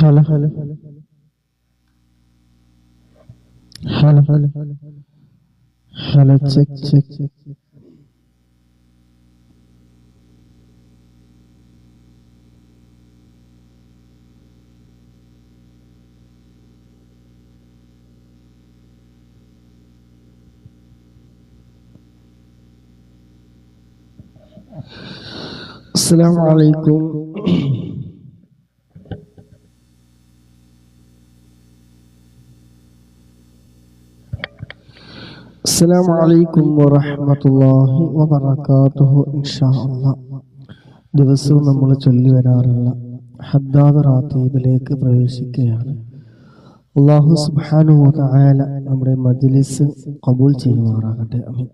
هلا هلا هلا هلا تشيك تشيك. السلام عليكم. السلام عليكم ورحمة الله وبركاته. إن شاء الله ദിവസവും നമ്മൾ ചൊല്ലി വരാറുള്ള ഹദ്ദാദ് റാത്തീബിലേക്ക് പ്രവേശിക്കുകയാണ്. അല്ലാഹു സുബ്ഹാനഹു വ തആല നമ്മുടെ മജ്ലിസ് ഖബൂൽ ചെയ്യുമാറാകട്ടെ. ആമീൻ.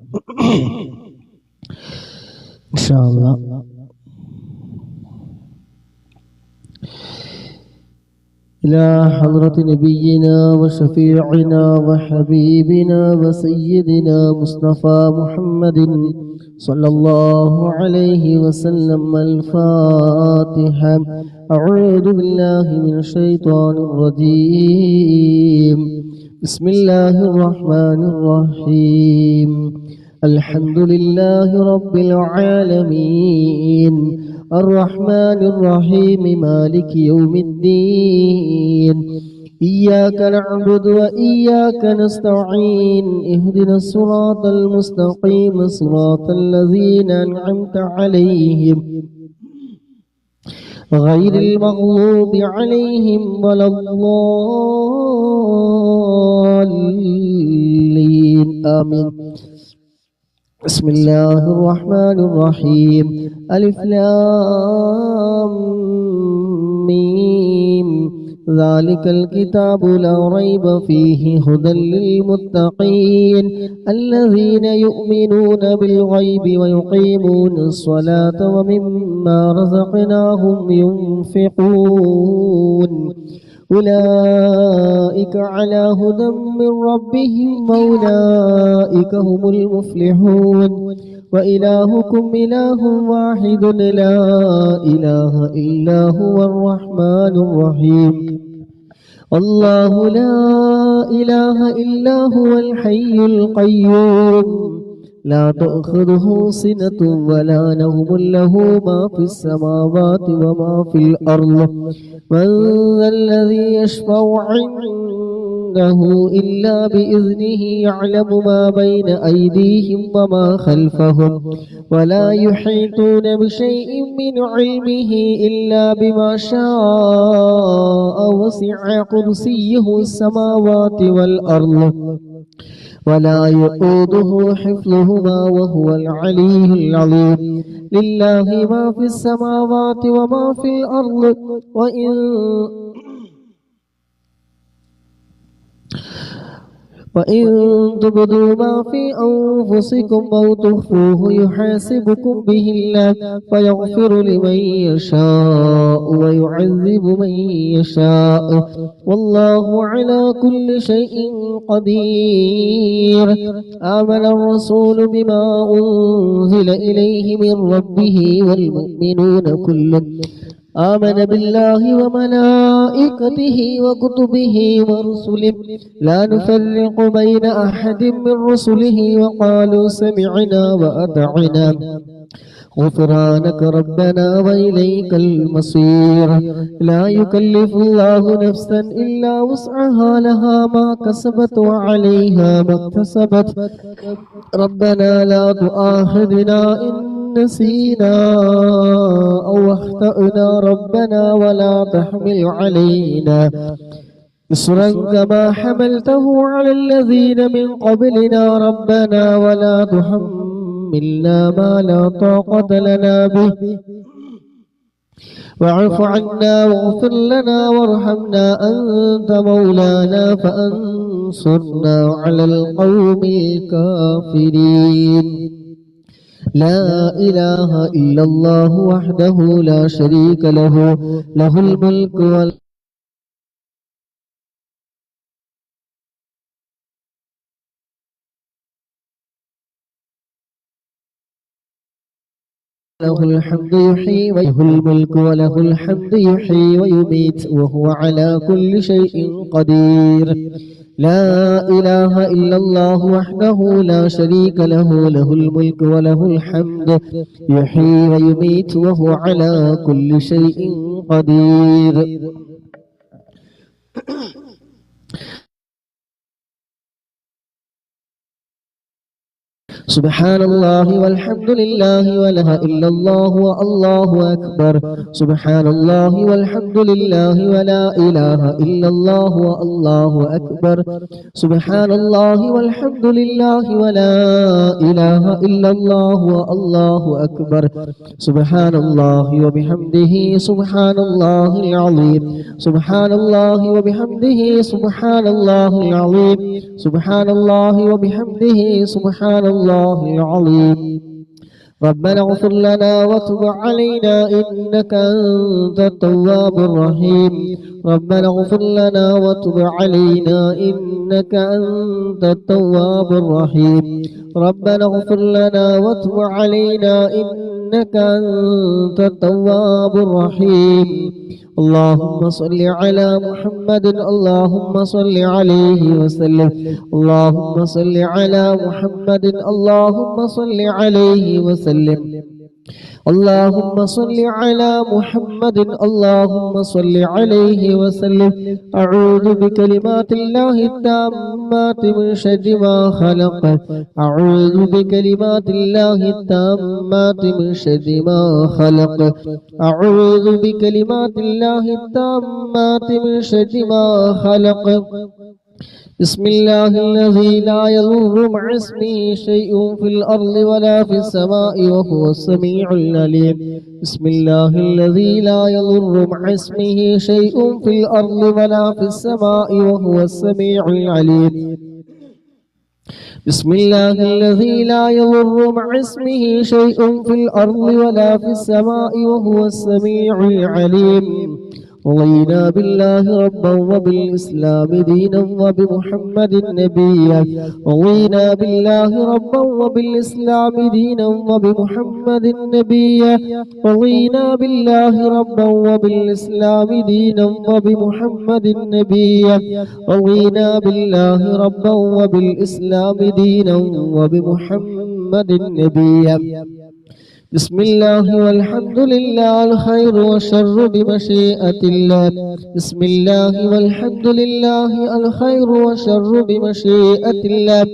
ഇൻഷാ അല്ലാഹ് إلى حضرة نبينا وشفيعنا وحبيبنا وسيدنا مصطفى محمد صلى الله عليه وسلم. الفاتحة. أعوذ بالله من الشيطان الرجيم. بسم الله الرحمن الرحيم. الحمد لله رب العالمين الرحمن الرحيم مالك يوم الدين. إياك نعبد وإياك نستعين. اهدنا الصراط المستقيم صراط الذين أنعمت عليهم غير المغضوب عليهم ولا الضالين. آمين. بسم الله الرحمن الرحيم. ألف لام ميم. ذلك الكتاب لا ريب فيه هدى للمتقين الذين يؤمنون بالغيب ويقيمون الصلاة ومما رزقناهم ينفقون. أولئك على هدى من ربهم وأولئك هم المفلحون. وإلهكم إله واحد لا إله إلا هو الرحمن الرحيم. الله لا إله إلا هو الحي القيوم لا تأخذه سنة ولا نوم له ما في السماوات وما في الأرض. من ذا الذي يشفع عنده إلا بإذنه. يعلم ما بين أيديهم وما خلفهم ولا يحيطون بشيء من علمه إلا بما شاء. وسع كرسيه السماوات والأرض ولا يؤوده حفظهما وهو العلي العظيم. لله ما في السماوات وما في الأرض. وإن تبدوا ما في أنفسكم أو تخفوه يحاسبكم به الله فيغفر لمن يشاء ويعذب من يشاء والله على كل شيء قدير. آمن الرسول بما أنزل إليه من ربه والمؤمنون كل آمن بالله وملائكته وكتبه ورسله لا نفرق بين أحد من رسله وقالوا سمعنا وأطعنا غفرانك ربنا وإليك المصير. لا يكلف الله نفسا إلا وسعها لها ما كسبت وعليها ما اكتسبت. ربنا لا تؤاخذنا إن نسينا أو أخطأنا ربنا ولا تحمل علينا إصرا كما حملته على الذين من قبلنا ربنا ولا تحملنا ما لا طاقة لنا به واعف عنا واغفر لنا وارحمنا أنت مولانا فانصرنا على القوم الكافرين. لا إله إلا الله وحده لا شريك له له الملك له الحمد يحيي وله الملك وله الحمد يحيي ويميت وهو على كل شيء قدير. لا إله إلا الله وحده لا شريك له له الملك وله الحمد يحيي ويميت وهو على كل شيء قدير. سبحان الله والحمد لله ولا إله إلا الله والله أكبر. سبحان الله والحمد لله ولا إله إلا الله والله أكبر. سبحان الله والحمد لله ولا إله إلا الله والله أكبر. سبحان الله وبحمده سبحان الله العظيم. سبحان الله وبحمده سبحان الله العظيم. سبحان الله وبحمده سبحان الله العظيم. ربنا اغفر لنا وتب علينا إنك أنت التواب الرحيم. ربنا اغفر لنا وتب علينا إنك أنت التواب الرحيم. ربنا اغفر لنا وتب علينا إنك أنت التواب الرحيم. اللهم صل على محمد اللهم صل عليه وسلم. اللهم صل على محمد اللهم صل عليه وسلم. اللهم صل على محمد اللهم صل عليه وسلم. أعوذ بكلمات الله التامات من شر ما خلق. أعوذ بكلمات الله التامات من شر ما خلق. أعوذ بكلمات الله التامات من شر ما خلق. بسم الله الذي لا يضر مع اسمه شيء في الأرض ولا في السماء وهو السميع العليم. بسم الله الذي لا يضر مع اسمه شيء في الأرض ولا في السماء وهو السميع العليم. بسم الله الذي لا يضر مع اسمه شيء في الأرض ولا في السماء وهو السميع العليم. رضينا بالله ربا وبالإسلام دينا وبمحمد نبيا. رضينا بالله ربا وبالإسلام دينا وبمحمد نبيا. رضينا بالله ربا وبالإسلام دينا وبمحمد نبيا. رضينا بالله ربا وبالإسلام دينا وبمحمد نبيا. بسم الله والحمد لله الخير والشر بمشيئة الله. بسم الله والحمد لله الخير والشر بمشيئة الله.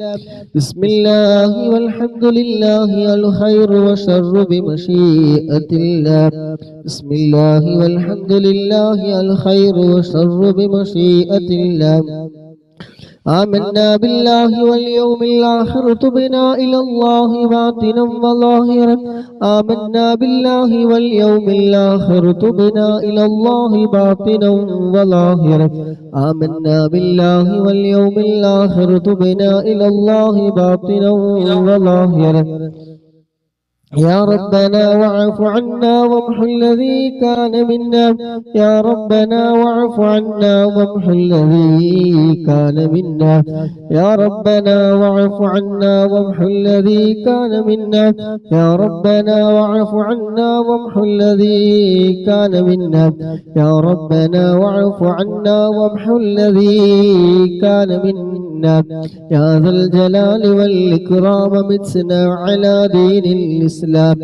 بسم الله والحمد لله الخير والشر بمشيئة الله. بسم الله والحمد لله الخير والشر بمشيئة الله. آمنا بالله واليوم الآخر تبنا إلى الله باطنا وظاهرا. آمنا بالله واليوم الآخر تبنا إلى الله باطنا وظاهرا. آمنا بالله واليوم الآخر تبنا إلى الله باطنا وظاهرا. يا ربنا واعف عنا وامحو الذي كان منا. يا ربنا واعف عنا وامحو الذي كان منا. يا ربنا واعف عنا وامحو الذي كان منا. يا ربنا واعف عنا وامحو الذي كان منا. يا ربنا واعف عنا وامحو الذي كان منا. يا ذا الجلال والإكرام متنا على دين الإسلام.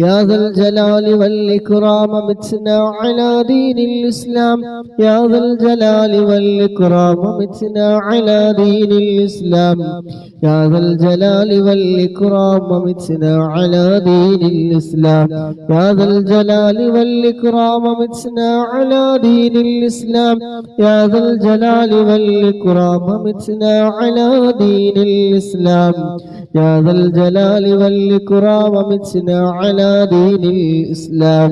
يا ذا الجلال والإكرام متنا على دين الإسلام. يا ذا الجلال والإكرام متنا على دين الإسلام. يا ذا الجلال والإكرام متنا على دين الإسلام. يا ذا الجلال والإكرام متنا على دين الإسلام. يا ذا الجلال والإكرام متنا على دين الإسلام. يا ذا الجلال والإكرام متنا على دين الإسلام.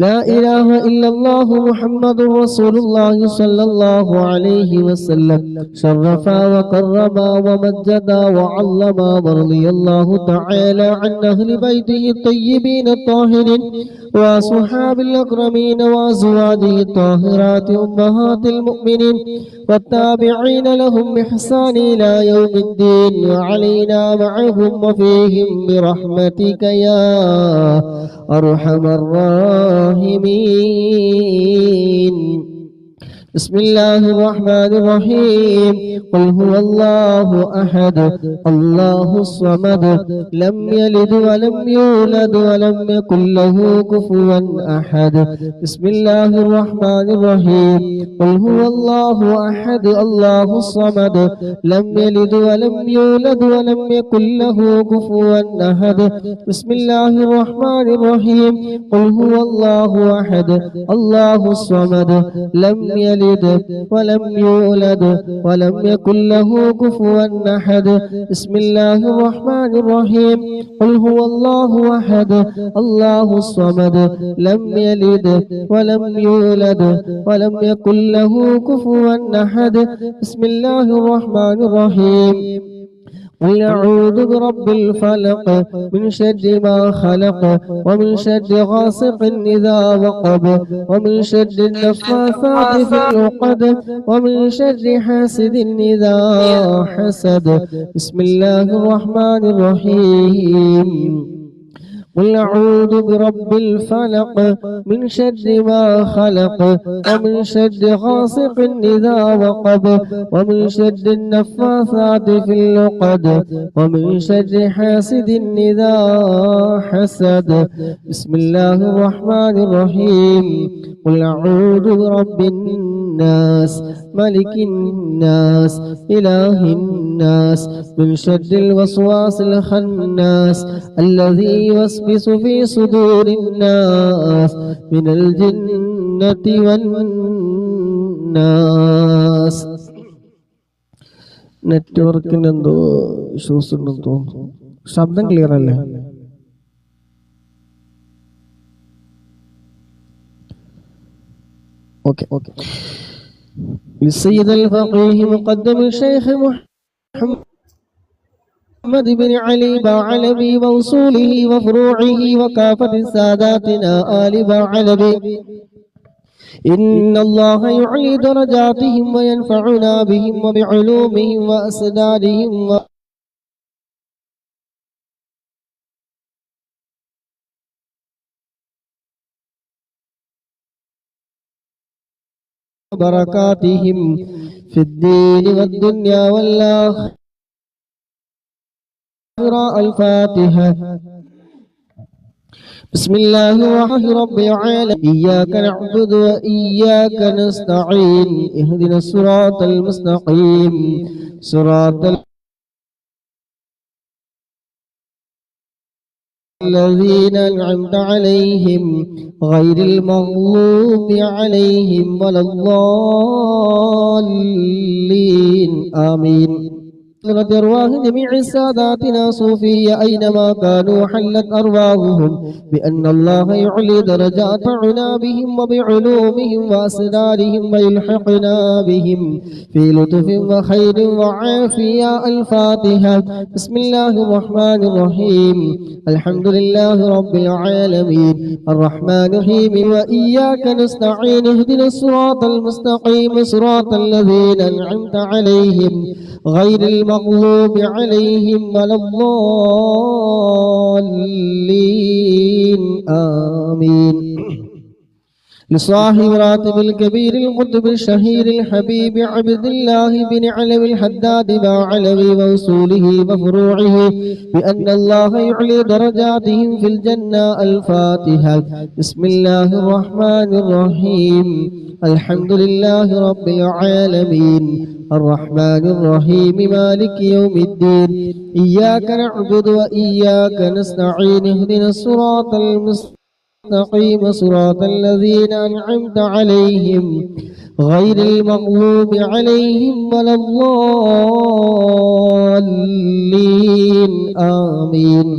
لا إله إلا الله محمد رسول الله صلى الله عليه وسلم شرفا وكرما ومجدا وعلما ورضي الله تعالى عن أهل بيته الطيبين الطاهرين وصحاب الأكرمين وأزواجه الطاهرات أمهات المؤمنين والتابعين لهم بإحسان إلى يوم الدين وعلينا معهم وفيهم برحمتك يا أرحم الراحمين. بسم الله الرحمن الرحيم. قل هو الله أحد الله الصمد لم يلد ولم يولد ولم يكن له كفوا أحد. بسم الله الرحمن الرحيم. قل هو الله أحد الله الصمد لم يلد ولم يولد ولم يكن له كفوا أحد. بسم الله الرحمن الرحيم. قل هو الله أحد الله الصمد لم يلد ولم يولد ولم يكن له كفوا أحد. بسم الله الرحمن الرحيم. قل هو الله أحد الله الصمد لم يلد ولم يولد ولم يكن له كفوا أحد. بسم الله الرحمن الرحيم. قل أعوذ برب الفلق من شر ما خلق ومن شر غاسق إذا وقب ومن شر النفاثات في العقد ومن شر حاسد إذا حسد. بسم الله الرحمن الرحيم. قل أعوذ برب الفلق من شر ما خلق ومن شر غاسق إذا وقب ومن شر النفاثات في العقد ومن شر حاسد إذا حسد. بسم الله الرحمن الرحيم. قل أعوذ برب الناس ملك الناس إله الناس من شر الوسواس الخناس الذي يوسوس في صدور الناس من الجنة والناس. നെറ്റ്വർക്കിന് എന്തോ ഇഷ്യൂസ് ഉണ്ടെന്ന് തോന്നുന്നു. ശബ്ദം ക്ലിയർ അല്ലേ? ഓക്കെ. للسيد الفقيه مقدم الشيخ محمد بن علي باعلبي ووصوله وفروعه وكافة ساداتنا آل باعلبي. إن الله يعلي درجاتهم وينفعنا بهم وبعلومهم وأسدادهم وبركاتهم في الدين والدنيا والآخرة. الفاتحة. بسم الله الرحمن رب العالمين. إياك نعبد وإياك نستعين اهدنا الصراط المستقيم صراط الذين أنعمت عليهم غير المغضوب عليهم ولا الضالين آمين. أرواح جميع ساداتنا صوفية أينما كانوا حلت أرواحهم بأن الله يعلي درجات عنابهم وبعلومهم وأسرارهم ويلحقنا بهم في لطف وخير وعافية. الفاتحة. بسم الله الرحمن الرحيم. الحمد لله رب العالمين الرحمن الرحيم وإياك نستعين اهدنا الصراط المستقيم صراط الذين أنعمت عليهم غير المغضوب عليهم ولا الضالين آمين. لصاحب راتب الكبير القطب الشهير الحبيب عبد الله بن علوي الحداد باعلوي ووصوله وفروعه بأن الله يعلي درجاتهم في الجنة. الفاتحة. بسم الله الرحمن الرحيم. الحمد لله رب العالمين الرحمن الرحيم مالك يوم الدين. إياك نعبد وإياك نستعين اهدنا الصراط المستقيم صراط الذين أنعمت عليهم غير المغضوب عليهم ولا الضالين آمين.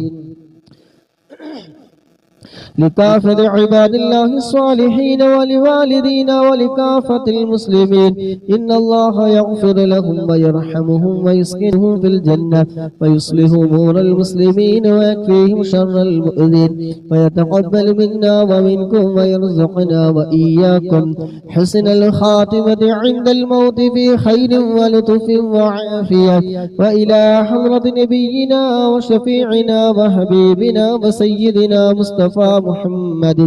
لكافة عباد الله الصالحين ولوالدينا ولكافة المسلمين إن الله يغفر لهم ويرحمهم ويسكنهم في الجنة ويصلح أمور المسلمين ويكفيهم شر المؤذين ويتقبل منا ومنكم ويرزقنا وإياكم حسن الخاتمة عند الموت في خير ولطف وعافية وإلى حضرة نبينا وشفيعنا وحبيبنا وسيدنا مصطفى محمد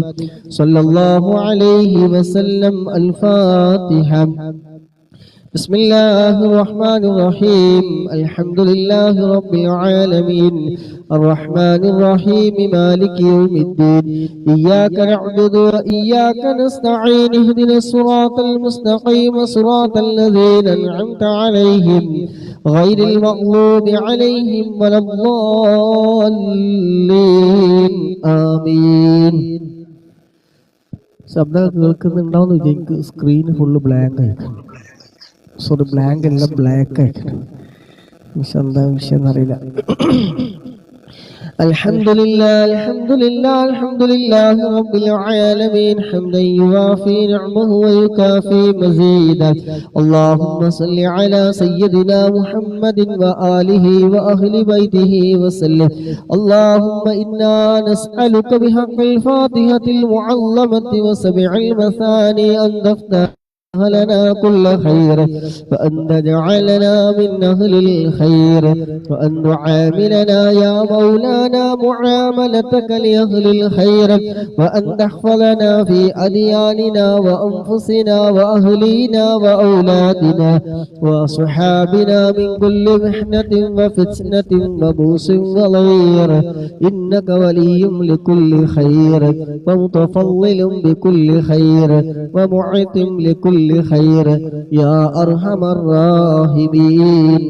صلى الله عليه وسلم. الفاتحة. بسم الله الرحمن الرحيم. الحمد لله رب العالمين الرحمن الرحيم مالك يوم الدين إياك نعبد وإياك نستعين اهدنا الصراط المستقيم صراط الذين أنعمت عليهم غير المغضوب عليهم ولا الضالين آمين. ശബ്ദം കേൾക്കുന്നുണ്ടാവുന്ന എനിക്ക് സ്ക്രീൻ ഫുള്ള് ബ്ലാങ്ക് ആയിക്കണം. സോറി ബ്ലാങ്ക് അല്ല ബ്ലാക്ക് ആയിക്കണം. എന്താ വിഷയം എന്നറിയില്ല. الحمد لله الحمد لله الحمد لله رب العالمين حمدا يوافي نعمه ويكافي مزيدا. اللهم صل على سيدنا محمد وآله وأهل بيته وسلم. اللهم إنا نسألك بحق الفاتحة المعظمة وسبع المثاني أن تفتح لنا كل خير وأن تجعلنا من أهل الخير وأن تعاملنا يا مولانا معاملتك لأهل الخير وأن تحفظنا في أدياننا وأنفسنا وأهلينا وأولادنا وصحابنا من كل محنة وفتنة وبوس وضير إنك ولي لكل خير ومتفضل بكل خير ومعتم لكل خير يا أرحم الراحمين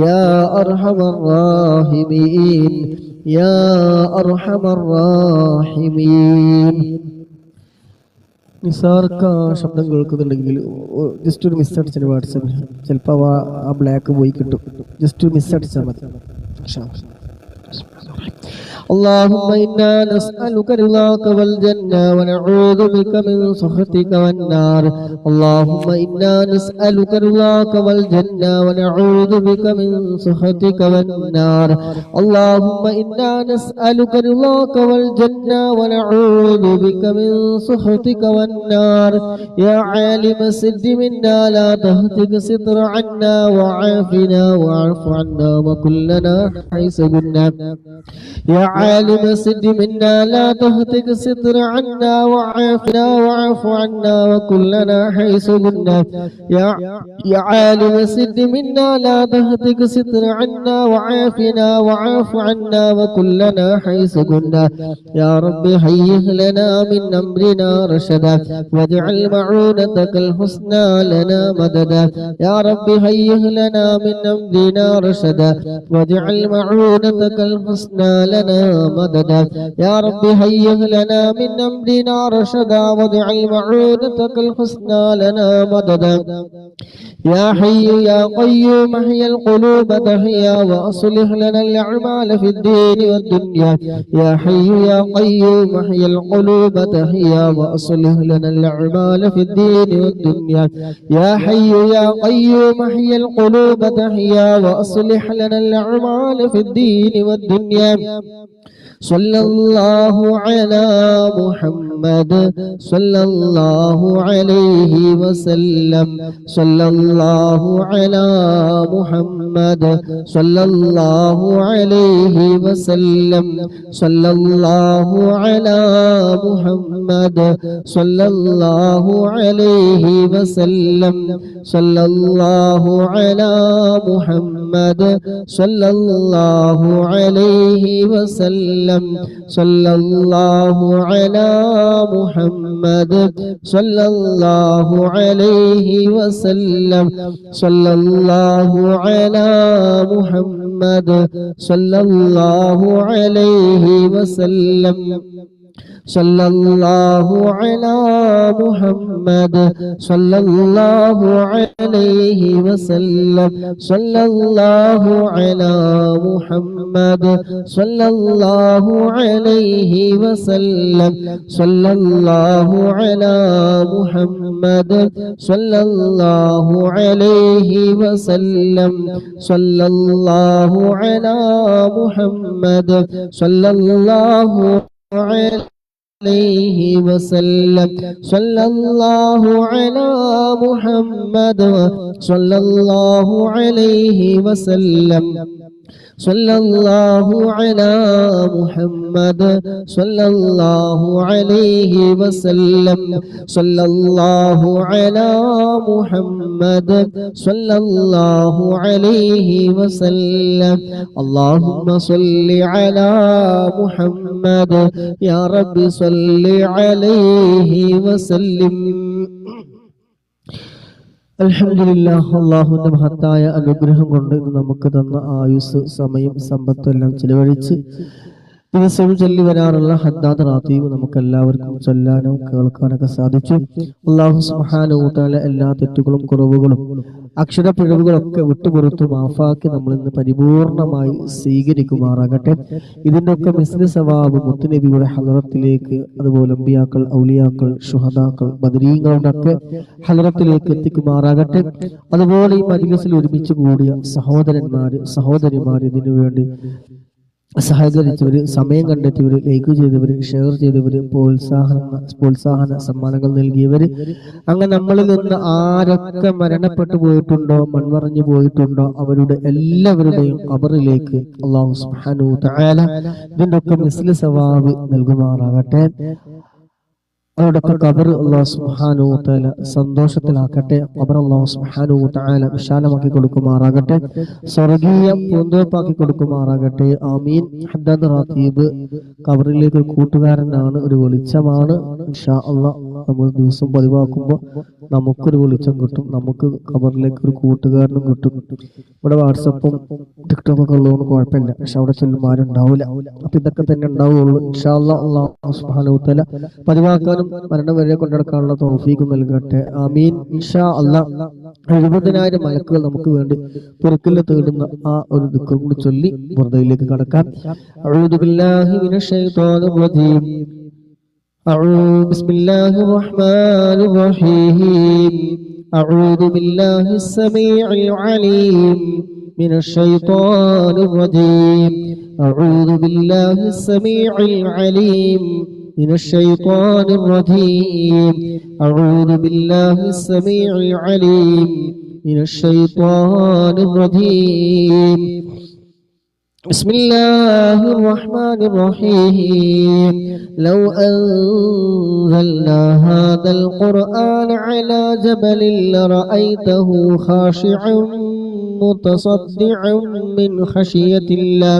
يا أرحم الراحمين يا أرحم الراحمين. നിസാർക്ക് ശബ്ദം കേൾക്കുന്നുണ്ടെങ്കിൽ ജസ്റ്റ് ഒരു മിസ് അടിച്ചാൽ വാട്സാപ്പിൽ ചിലപ്പോൾ ആ ബ്ലാക്ക് പോയി കിട്ടും. ജസ്റ്റ് ഒരു മിസ് അടിച്ചാൽ മതി. اللهم إنا نسألك رضاك والجنة ونعوذ بك من سخطك والنار. اللهم إنا نسألك رضاك والجنة ونعوذ بك من سخطك والنار. اللهم إنا نسألك رضاك والجنة ونعوذ بك من سخطك والنار. يا عالم السد منا لا تهتك ستر عنا وعافنا واعف عنا وكلنا حيث كنا. يا عالم السد منا لا تهتك ستر عنا وعافنا واعف عنا وكلنا حيث كنا. يا عالم السد منا لا تهتك ستر عنا وعافنا واعف عنا وكلنا حيث كنا. يا رب هيئ لنا من أمرنا رشدا واجعل معونتك الحسنى لنا مددا. يا رب هيئ لنا من أمرنا رشدا واجعل معونتك الحسنى لنا مددا. يا رب هيئ لنا من أمرنا رشدا واجعل معونتك الحسنى لنا مددا. يا حي يا قيوم احيي القلوب تحيا وأصلح لنا الأعمال في الدين والدنيا. يا حي يا قيوم احيي القلوب تحيا وأصلح لنا الأعمال في الدين والدنيا. يا حي يا قيوم احيي القلوب تحيا وأصلح لنا الأعمال في الدين والدنيا. صلى الله على محمد صلى الله عليه وسلم. صلى الله على محمد صلى الله عليه وسلم. صلى الله على محمد صلى الله عليه وسلم. صلى الله على محمد صلى الله عليه وسلم. صلى الله على محمد صلى الله عليه وسلم. صلى الله على محمد صلى الله عليه وسلم. സല്ലല്ലാഹു അലാ മുഹമ്മദ് സല്ലല്ലാഹു അലൈഹി വസല്ലം സല്ലല്ലാഹു അലാ മുഹമ്മദ് സല്ലല്ലാഹു അലൈഹി വസല്ലം സല്ലല്ലാഹു അലാ മുഹമ്മദ് സല്ലല്ലാഹു അലൈഹി വസല്ലം സല്ലല്ലാഹു അലാ മുഹമ്മദ് സല്ലല്ലാഹു عليه وسلم صلى الله على محمد صلى الله عليه وسلم صلى الله على محمد صلى الله عليه وسلم صلى الله على محمد صلى الله عليه وسلم اللهم صل على محمد يا رب صل عليه وسلم അൽഹംദുലില്ലാഹ്. അല്ലാഹുവിന്റെ മഹത്തായ അനുഗ്രഹം കൊണ്ട് നമുക്ക് തന്ന ആയുസ്, സമയം, സമ്പത്തെല്ലാം ചിലവഴിച്ച് ദിവസവും ചൊല്ലി വരാറുള്ള ഹദ്ദാദ് റാത്തീബ് നമുക്ക് എല്ലാവർക്കും ചൊല്ലാനും കേൾക്കാനൊക്കെ സാധിച്ചു. അല്ലാഹു സുബ്ഹാനഹു വ തആല എല്ലാ തെറ്റുകളും കുറവുകളും അക്ഷരപ്പിഴവുകളൊക്കെ വിട്ടുപുറത്തു മാഫാക്കി നമ്മൾ ഇന്ന് പരിപൂർണമായി സ്വീകരിക്കുമാറാകട്ടെ. ഇതിൻ്റെയൊക്കെ മിസ്ലി സവാബ് മുത്തുനബിയുടെ ഹളറത്തിലേക്ക്, അതുപോലെ അമ്പിയാക്കൾ, ഔലിയാക്കൾ, ശുഹദാക്കൾ, ബദരീങ്ങളുടെ ഒക്കെ ഹളറത്തിലേക്ക് എത്തിക്കുമാറാകട്ടെ. അതുപോലെ ഈ മജ്‌ലിസിൽ ഒരുമിച്ച് കൂടിയ സഹോദരന്മാര്, സഹോദരിമാര്, ഇതിനു വേണ്ടി സഹകരിച്ചവര്, സമയം കണ്ടെത്തിയവര്, ലൈക്ക് ചെയ്തവര്, ഷെയർ ചെയ്തവര്, പ്രോത്സാഹന സമ്മാനങ്ങൾ നൽകിയവര്, അങ്ങനെ നമ്മളിൽ നിന്ന് ആരൊക്കെ മരണപ്പെട്ടു പോയിട്ടുണ്ടോ, മൺമറഞ്ഞു പോയിട്ടുണ്ടോ, അവരുടെ എല്ലാവരുടെയും ഖബറിലേക്ക് അല്ലാഹു സുബ്ഹാനഹു വ തആല ഇതിന്റെ ഒക്കെ മിസ്ലി സവാബ് നൽകുമാറാകട്ടെ. അവരുടെയൊക്കെ ഖബർ അല്ലാഹു സുബ്ഹാനഹു വ തആല സന്തോഷത്തിലാക്കട്ടെ. ഖബർ അല്ലാഹു സുബ്ഹാനഹു വ തആല വിശാലമാക്കി കൊടുക്കുമാറാകട്ടെ, സ്വർഗീയ പൂന്തോപ്പാക്കി കൊടുക്കുമാറാകട്ടെ. ആമീൻ. ഹദ്ദാദ് റാത്തീബ് ഖബറിലേക്ക് ഒരു കൂട്ടുകാരനാണ്, ഒരു വെളിച്ചമാണ്. ഇൻഷാ അല്ലാഹ് നമ്മൾ ദിവസം പതിവാക്കുമ്പോൾ നമുക്കൊരു വെളിച്ചം കിട്ടും, നമുക്ക് ഖബറിലേക്ക് ഒരു കൂട്ടുകാരനും കിട്ടും. ഇവിടെ വാട്സപ്പും ടിക്ടോക്കൊക്കെ ഉള്ളതുകൊണ്ട് കുഴപ്പമില്ല, പക്ഷെ അവിടെ ചെല്ലുമ്പോൾ ആരും ഉണ്ടാവില്ല. അപ്പൊ ഇതൊക്കെ തന്നെ ഉണ്ടാവുകയുള്ളൂ. ഇൻഷാ അല്ലാഹ് അല്ലാഹു സുബ്ഹാനഹു വ തആല പതിവാക്കാനും മരണം വരെ കൊണ്ടെടുക്കാനുള്ള തൗഫീഖ് നൽകട്ടെ. ആമീൻ. ഇൻഷാ അല്ലാഹ് 70,000 മലക്കുകൾ നമുക്ക് വേണ്ടി പുറക്കിൽ തേടുന്ന ആ ഒരു ദിക്ർ കൂടി ചൊല്ലി ബുർദയിലേക്ക് കടക്കാം. അഊദു ബില്ലാഹി മിനശ് ശൈത്വാനിർ റജീം. ബിസ്മില്ലാഹിർ റഹ്മാനിർ റഹീം. അഊദു ബില്ലാഹിസ് സമീഇൽ അലീം മിനശ് ശൈത്വാനിർ റജീം. അഊദു ബില്ലാഹിസ് സമീഇൽ അലീം من الشيطان الرجيم. أعوذ بالله السميع العليم من الشيطان الرجيم. بسم الله الرحمن الرحيم. لو أنزلنا هذا القرآن على جبل لرأيته خاشعا متصدعا من خشية الله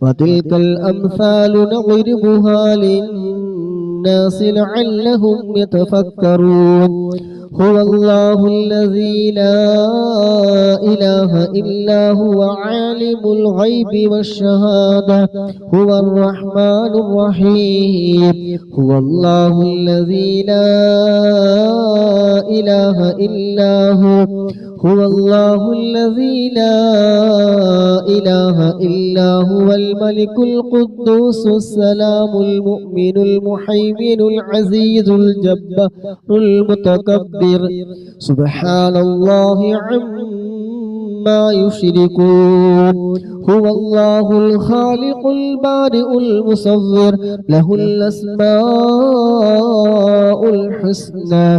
وتلك الأمثال نضربها للناس لعلهم يتفكرون. هو الله الذي لا إله إلا هو عالم الغيب والشهادة هو الرحمن الرحيم. هو الله الذي لا إله إلا هو الله الذي لا إله إلا هو الملك القدوس السلام المؤمن المحيمن العزيز الجبار المتكبر. سبحان الله عما يشركون. هو الله الخالق البارئ المصور له الأسماء الحسنى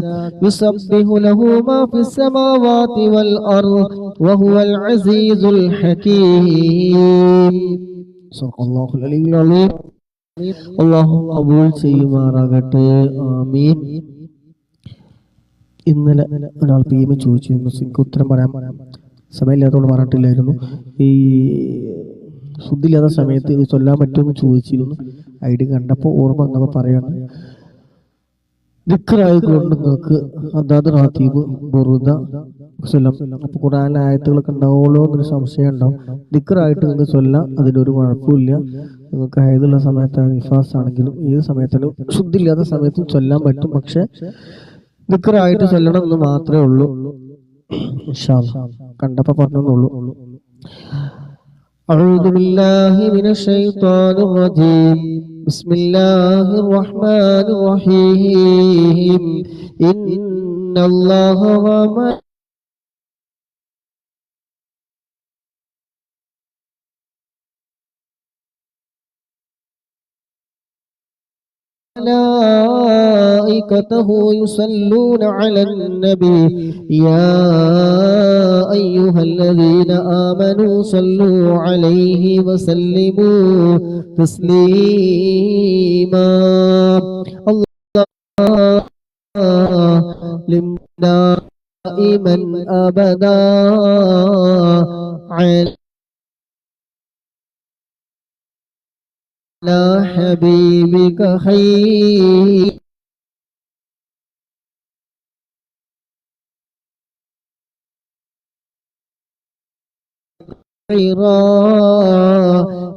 يسبح له ما في السماوات والأرض وهو العزيز الحكيم. صدق الله العلي العظيم. അല്ലാഹു ഖബൂൽ ചെയ്യുമാറാകട്ടെ. ആമീൻ. ഇന്നലെ ഒരാൾ PM ചോദിച്ചു, എനിക്ക് ഉത്തരം പറയാൻ സമയമില്ലാത്തതുകൊണ്ട് പറഞ്ഞിട്ടില്ലായിരുന്നു. ഈ ശുദ്ധിയില്ലാത്ത സമയത്ത് ഇത് ചൊല്ലാൻ പറ്റുമെന്ന് ചോദിച്ചിരുന്നു. ID കണ്ടപ്പോൾ ഓർമ്മ വന്നപ്പോൾ പറയാണ്. ദിക്റായിക്കൊണ്ട് നിങ്ങൾക്ക് അതാത് റാത്തീബ് ബുറുദ ചൊല്ലാം. അപ്പൊ ഖുർആനിലെ ആയത്തുകളൊക്കെ ഉണ്ടാവുമല്ലോ എന്നൊരു സംശയം ഉണ്ടാവും. ദിക്റായിട്ട് നിങ്ങൾക്ക് ചൊല്ലാം, അതിലൊരു കുഴപ്പമില്ല. നിങ്ങൾക്ക് ഹൈദുള്ള സമയത്താണ്, നിഫാസ് ആണെങ്കിലും ഏത് സമയത്താലും ശുദ്ധിയില്ലാത്ത സമയത്തും ചൊല്ലാൻ പറ്റും. പക്ഷെ ദിക്റായിട്ട് ചൊല്ലണം എന്ന് മാത്രമേ ഉള്ളൂ. ഇൻഷാ അല്ലാഹ് കണ്ടപ്പോ പറഞ്ഞോളൂ. أعوذ بالله من الشيطان الرجيم. بسم الله الرحمن الرحيم. إن الله وملائكته يصلون على النبي يا أيها الذين آمنوا صلوا عليه وسلموا تسليما. اللهم دائما أبدا على حبيبك خير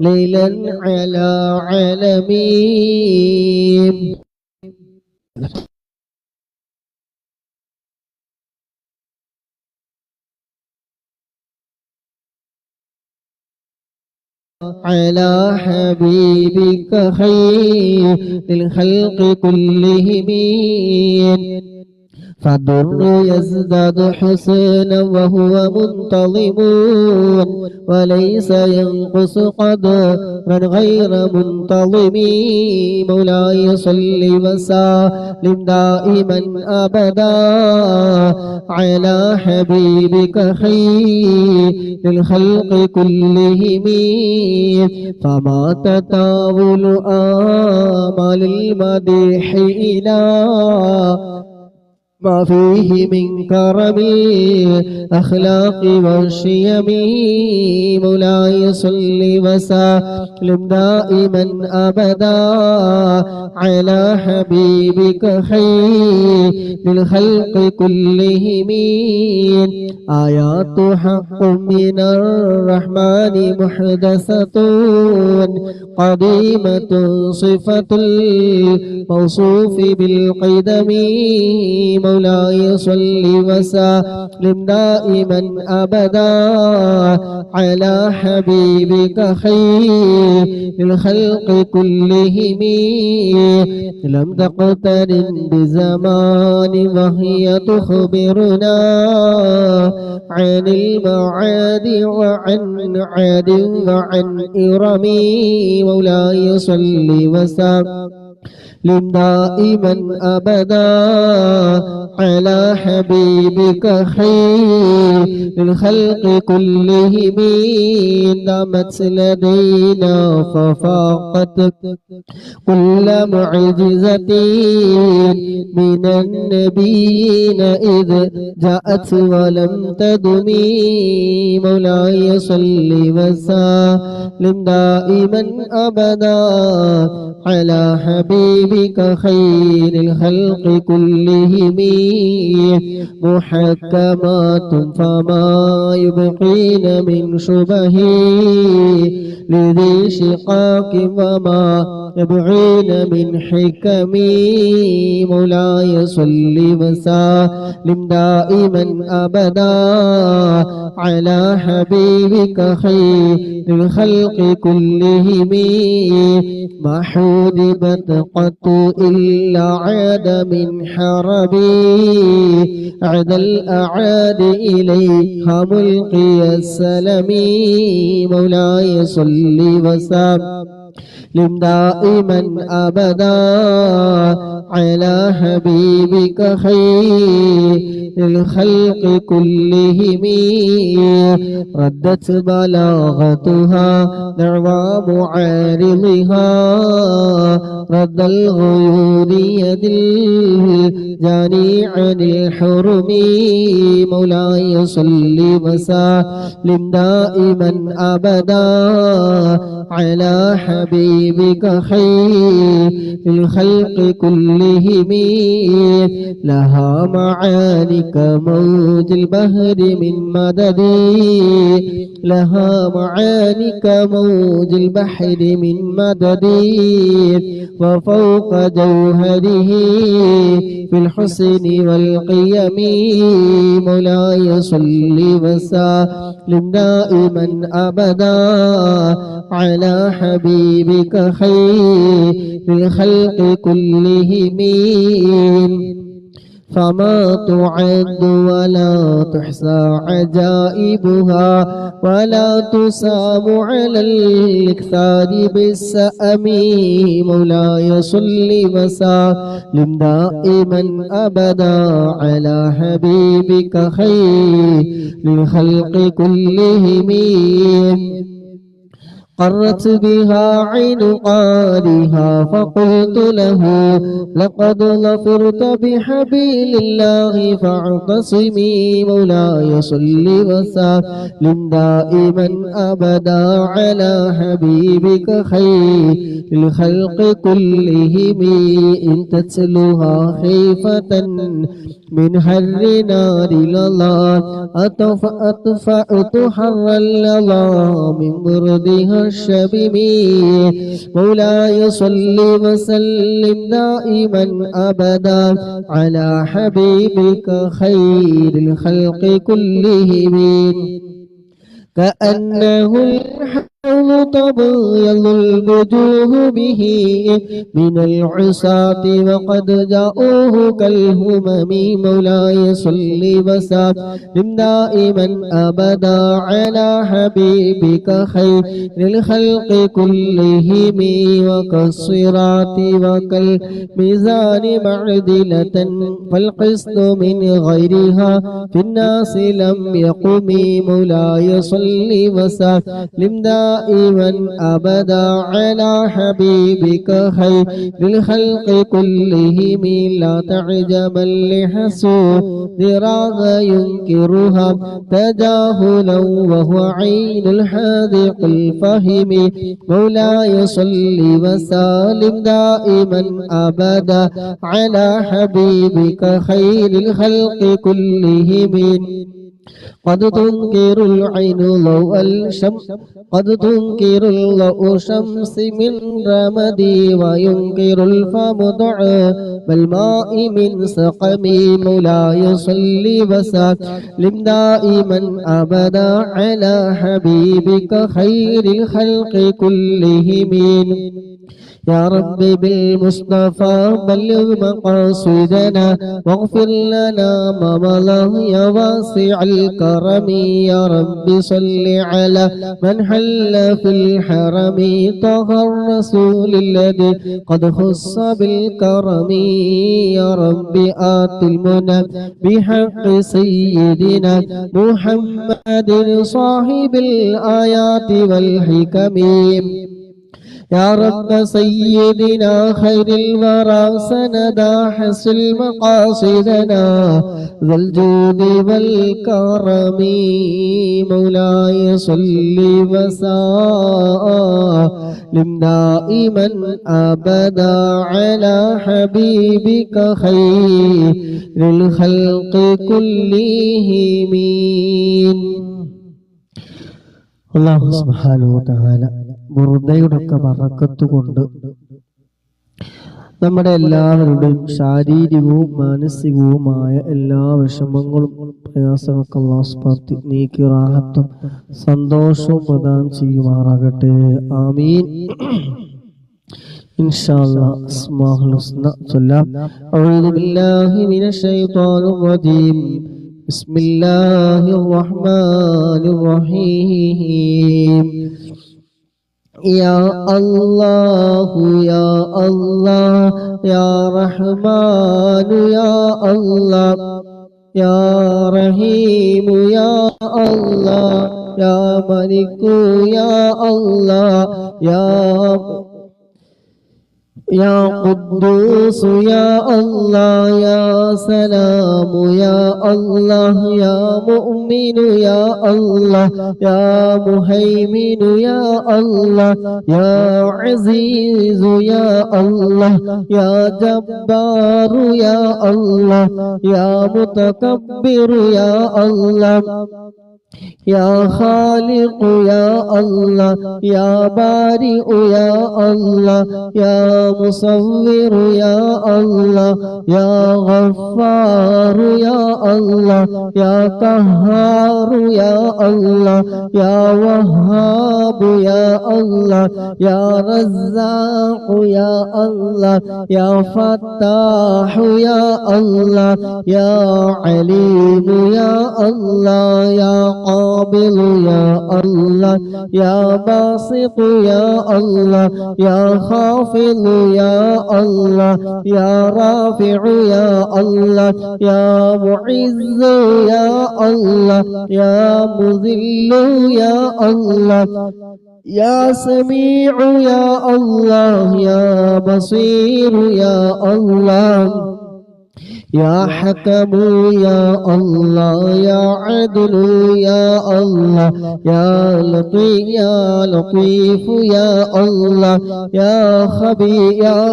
ليلا على عالمين. على حبيبك خير الخلق كلهم فالضر يزداد حسنا وهو منتظم وليس ينقص قدرا غير منتظم. مولاي صل وسلم دائما أبدا على حبيبك خير الخلق كلهم فما تطاول آمال المديح إلى ما فيه من كرم الأخلاق والشيم. مولاي صل وسلم دائما أبدا على حبيبك خير الخلق كلهم. آيات حق من الرحمن محدثة قديمة صفة الموصوف بالقدم. مولاي صل وسلم دائما أبدا على حبيبك خير الخلق كلهم. لم تقترن بزمان وهي تخبرنا عن المعاد وعن عاد وعن إرم. مولاي صل وسلم دائما أبدا على حبيبك خير الخلق كلهم. دامت لدينا ففاقت كل معجزة من النبيين إذ جاءت ولم تدم. مولاي صل وسلم دائما أبدا على حبيبك خير الخلق كلهم. محكمات فما يبقين من شبه لذي شقاق وما يبغين من حكم. مولاي صل وسلم دائما أبدا على حبيبك خير الخلق كلهم. ما حودبت قط إلا عاد من حربي عاد الأعاد إليها ملقي السلم. مولاي صل وسلم دائما أبدا على حبيبك خير الخلق كلهم. ردت بلاغتها دعوى معارضها رد الغيور يد الجاني عن الحرم. مولاي صل وسلم دائما أبدا على حبيبك خير الخلق كلهم لها معاني كموج البحر من مدد لها معاني كموج البحر من مدد وفوق جوهره في الحسن والقيم مولاي صل وسلم دائما أبدا على حبيبك خير الخلق كلهم فما تعد ولا تحصى عجائبها ولا تسام على الإكثار بالسأم مولاي صل وسلم دائما أبدا على حبيبك خير الخلق كلهم قرت بها عين قارها فقلت له لقد ظفرت بحبيل الله فاعتصمي مولاي صل وسلم دائما أبدا على حبيبك خير الخلق كلهم إن تتلها خيفة من حر نار الله أطفأت حر اللظى من بردها الشبم مولاي صل وسلم دائما أبدا على حبيبك خير الخلق كلهم كأنه الحوض تبيض الوجوه به من العصاة وقد جاءوه كالهمم مولاي صل وسلم دائما أبدا على حبيبك خير الخلق كلهم وكالصراط وكالميزان معدلة فالقسط من غيرها في الناس لم يقم مولاي صل وسلم دائما أبدا على حبيبك خير الخلق كلهم لا تعجبا لحسود راغ ينكرها تجاهلا وهو عين الحاذق الفهم مولاي صل وسلم دائما أبدا على حبيبك خير الخلق كلهم قد تنكر العين ضوء الشمس قد تنكر الضوء الشمس من رمدي وينكر الفم ضعف الماء من سقمي مولاي صل وسلم دائما أبدا على حبيبك خير الخلق كلهم يا رب بالمصطفى بلغ مقاصدنا واغفر لنا ما مضى يا واسع الكرم يا رب صل على من حل في الحرم طه الرسول الذي قد خص بالكرم يا رب آت المنى بحق سيدنا محمد صاحب الآيات والحكم يا رب سيدنا خير الورى سندا حسن مقاصدنا ذا الجود والكرم مولاي صل وسلم دائما أبدا على حبيبك خير الخلق كلهم الله سبحانه وتعالى ബുർദയുടെയൊക്കെ ബറക്കത്ത് കൊണ്ട് നമ്മുടെ എല്ലാവരുടെയും ശാരീരികവും മാനസികവുമായ എല്ലാ വിഷമങ്ങളും പ്രയാസങ്ങൾക്ക് അല്ലാഹു സുബ്ഹാനഹു നീക്കി റാഹത്തും സന്തോഷവും പ്രദാനം ചെയ്യുമാറാകട്ടെ. ആമീൻ. ഇൻഷാഅല്ലാഹ് അസ്മാഉൽ ഹുസ്ന ചൊല്ലാം. അഊദു ബില്ലാഹി മിനശ് ശൈത്വാനിർ റജീം. ബിസ്മില്ലാഹിർ റഹ്മാനിർ റഹീം. يا الله يا الله يا رحمن يا الله يا رحيم يا الله يا ملك يا الله يا قدوس يا الله يا سلام يا الله يا مؤمن يا الله يا مهيمن يا الله يا عزيز يا الله يا جبار يا الله يا متكبر يا الله يا خالق يا الله يا بارئ يا الله يا مصور يا الله يا غفار يا الله يا قهار يا الله يا وهاب يا الله يا رزاق يا الله يا فتاح يا الله يا عليم يا الله يا قابل يا الله يا باسط يا الله يا خافض يا الله يا رافع يا الله يا معز يا الله يا مذل يا الله يا سميع يا الله يا بصير يا الله يا حكم يا الله يا عدل يا الله يا لطيف يا الله يا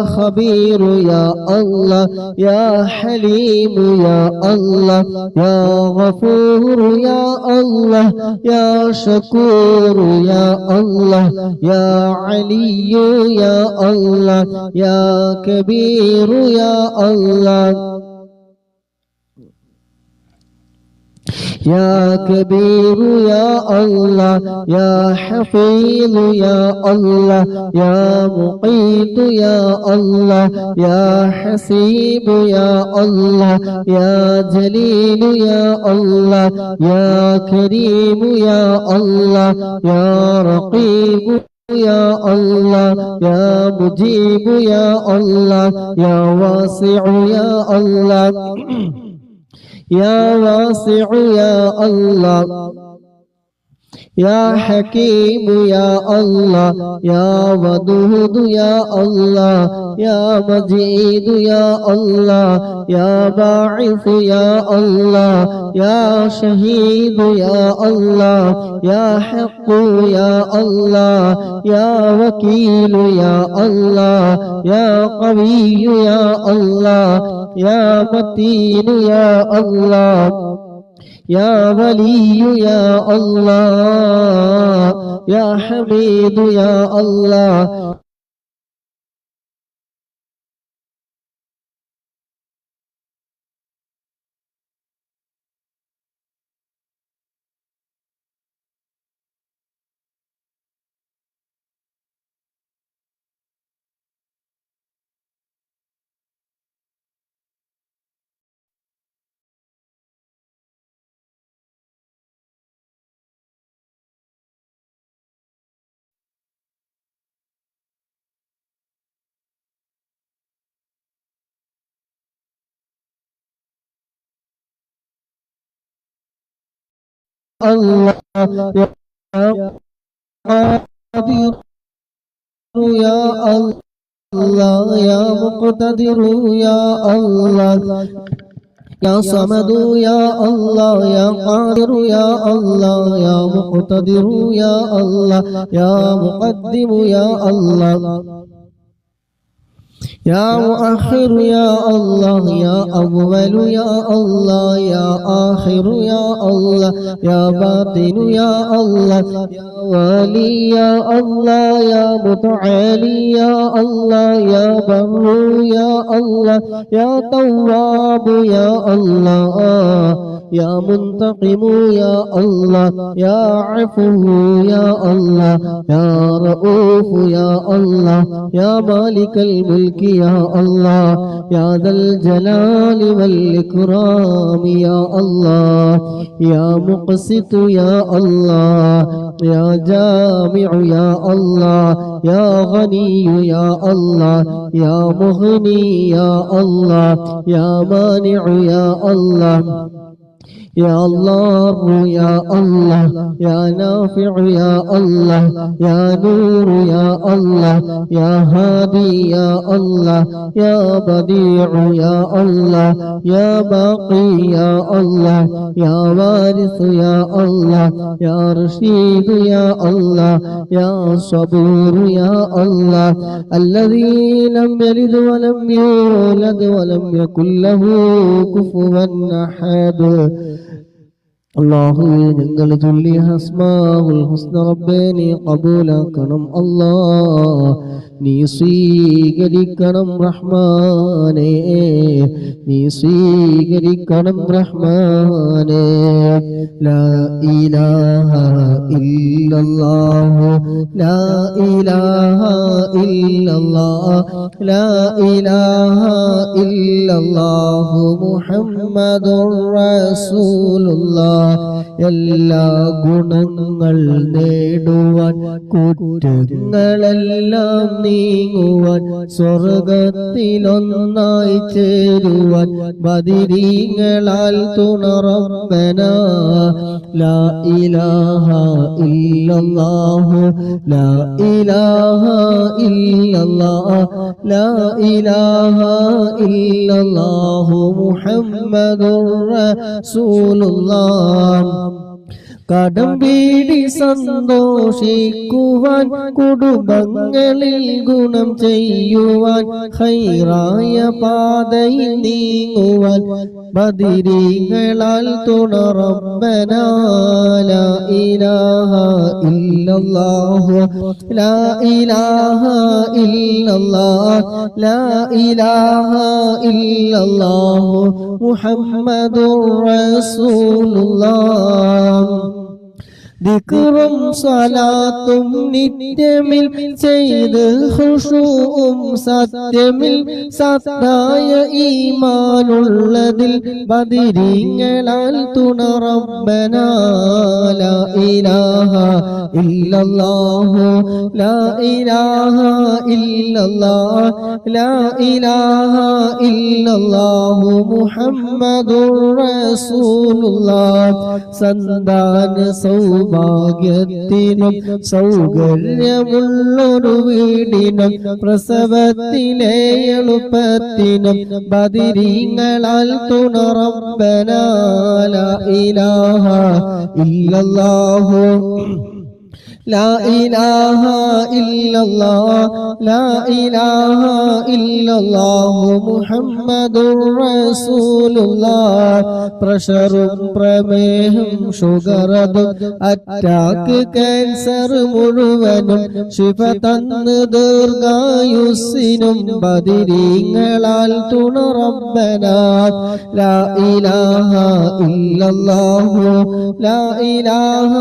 خبير يا الله يا حليم يا الله يا غفور يا الله يا شكور يا الله يا علي يا الله يا كبير يا الله يا كبير يا الله يا حفيظ يا الله يا مقيت يا الله يا حسيب يا الله يا جليل يا الله يا كريم يا الله يا رقيب يا الله يا مجيب يا الله يا واسع يا الله يا واسع يا الله يا حكيم يا الله يا ودود يا الله يا مجيد يا الله يا باعث يا الله يا شهيد يا الله يا حق يا الله يا وكيل يا الله يا قوي يا الله يا متين يا الله يا ولي يا الله يا حميد يا الله الله يا قادر يا الله يا مقتدر يا الله يا صمد يا الله يا قادر يا الله يا مقتدر يا الله يا مقدم يا الله يا مؤخر يا الله يا أول يا الله يا آخر يا الله يا باطن يا الله يا والي يا الله يا متعالي يا الله يا بر يا الله يا تواب يا الله يا منتقم يا الله يا عفو يا الله يا رؤوف يا الله يا مالك الملك يا الله يا ذا الجلال والإكرام يا الله يا مقسط يا الله يا جامع يا الله يا غني يا الله يا مغني يا الله يا مانع يا الله يا الله يا الله يا نافع يا الله يا نور يا الله يا هادي يا الله يا بديع يا الله يا باقي يا الله يا وارث يا الله يا رشيد يا الله يا صبور يا الله الذي لم يلد ولم يولد ولم يكن له كفوا أحد അല്ലാഹുവേ ഞങ്ങൾ ചൊല്ലിയ അസ്മാഉൽ ഹുസ്ന റബ്ബേ നീ ഖബൂലാക്കണം അല്ലാഹ് നീ സ്വീകരിക്കണം റഹ്മാനേ നീ സ്വീകരിക്കണം റഹ്മാനേ ലാ ഇലാഹ ഇല്ലല്ലാഹു ലാ ഇലാഹ ഇല്ലല്ലാഹ് ലാ ഇലാഹ ഇല്ലല്ലാഹു മുഹമ്മദുർ റസൂലുള്ളാഹ് എല്ലാ ഗുണങ്ങൾ നേടുവാൻ കുറ്റങ്ങളെല്ലാം നീങ്ങുവാൻ സ്വർഗത്തിലൊന്നായി ചേരുവാൻ ബദിരീങ്ങളാൽ തുണ റബ്ബനാ ലാ ഇലാഹ ഇല്ലല്ലാഹു ലാ ഇലാഹ ഇല്ലല്ലാഹ് ലാ ഇലാഹ ഇല്ലല്ലാഹു മുഹമ്മദുർ റസൂലുള്ളാഹ് കടം വീടി സന്തോഷിക്കുവാൻ കുടുംബങ്ങളിൽ ഗുണം ചെയ്യുവാൻ ഖൈറായ പാതയിൽ നീങ്ങുവാൻ ബദിരീങ്ങളാൽ തുണ റബ്ബനാ ലാ ഇലാഹ ഇല്ലല്ലാഹു ലാ ഇലാഹ ഇല്ലല്ലാഹ് ലാ ഇലാഹ ഇല്ലല്ലാഹു മുഹമ്മദുർ റസൂലുള്ളാഹ് ദിക്റും സ്വലാത്തും നിത്യമിൽ ചെയ്ത് ഖുശൂഉം സത്യമിൽ സത്തായ ഈമാനുള്ളതിൽ ബദിരീങ്ങളാൽ തുണ റബ്ബനാ ലാ ഇലാഹ ഇല്ലല്ലാഹു ലാ ഇലാഹ ഇല്ലല്ലാഹ് ലാ ഇലാഹ ഇല്ലല്ലാഹു മുഹമ്മദുർ റസൂലുള്ളാഹ് സന്താന സൗഭാഗ്യത്തിനും സൗകര്യമുള്ളൊരു വീടിനും പ്രസവത്തിലെ എളുപ്പത്തിനും ബദിരീങ്ങളാൽ തുണ റബ്ബനാ ലാ ഇലാഹ ഇല്ലല്ലാഹു لا إله إلا الله لا إله إلا الله محمد رسول الله പ്രഷറും പ്രമേഹം ഷുഗറതും അറ്റാക്ക് ക്യാൻസർ മുഴുവനും ശിഫ തന്ന് ദീർഘായുസ്സിനും ബദിരീങ്ങളാൽ തുണ റബ്ബനാ ലാ ഇലാഹ ഇല്ലല്ലാഹു ലാ ഇലാഹ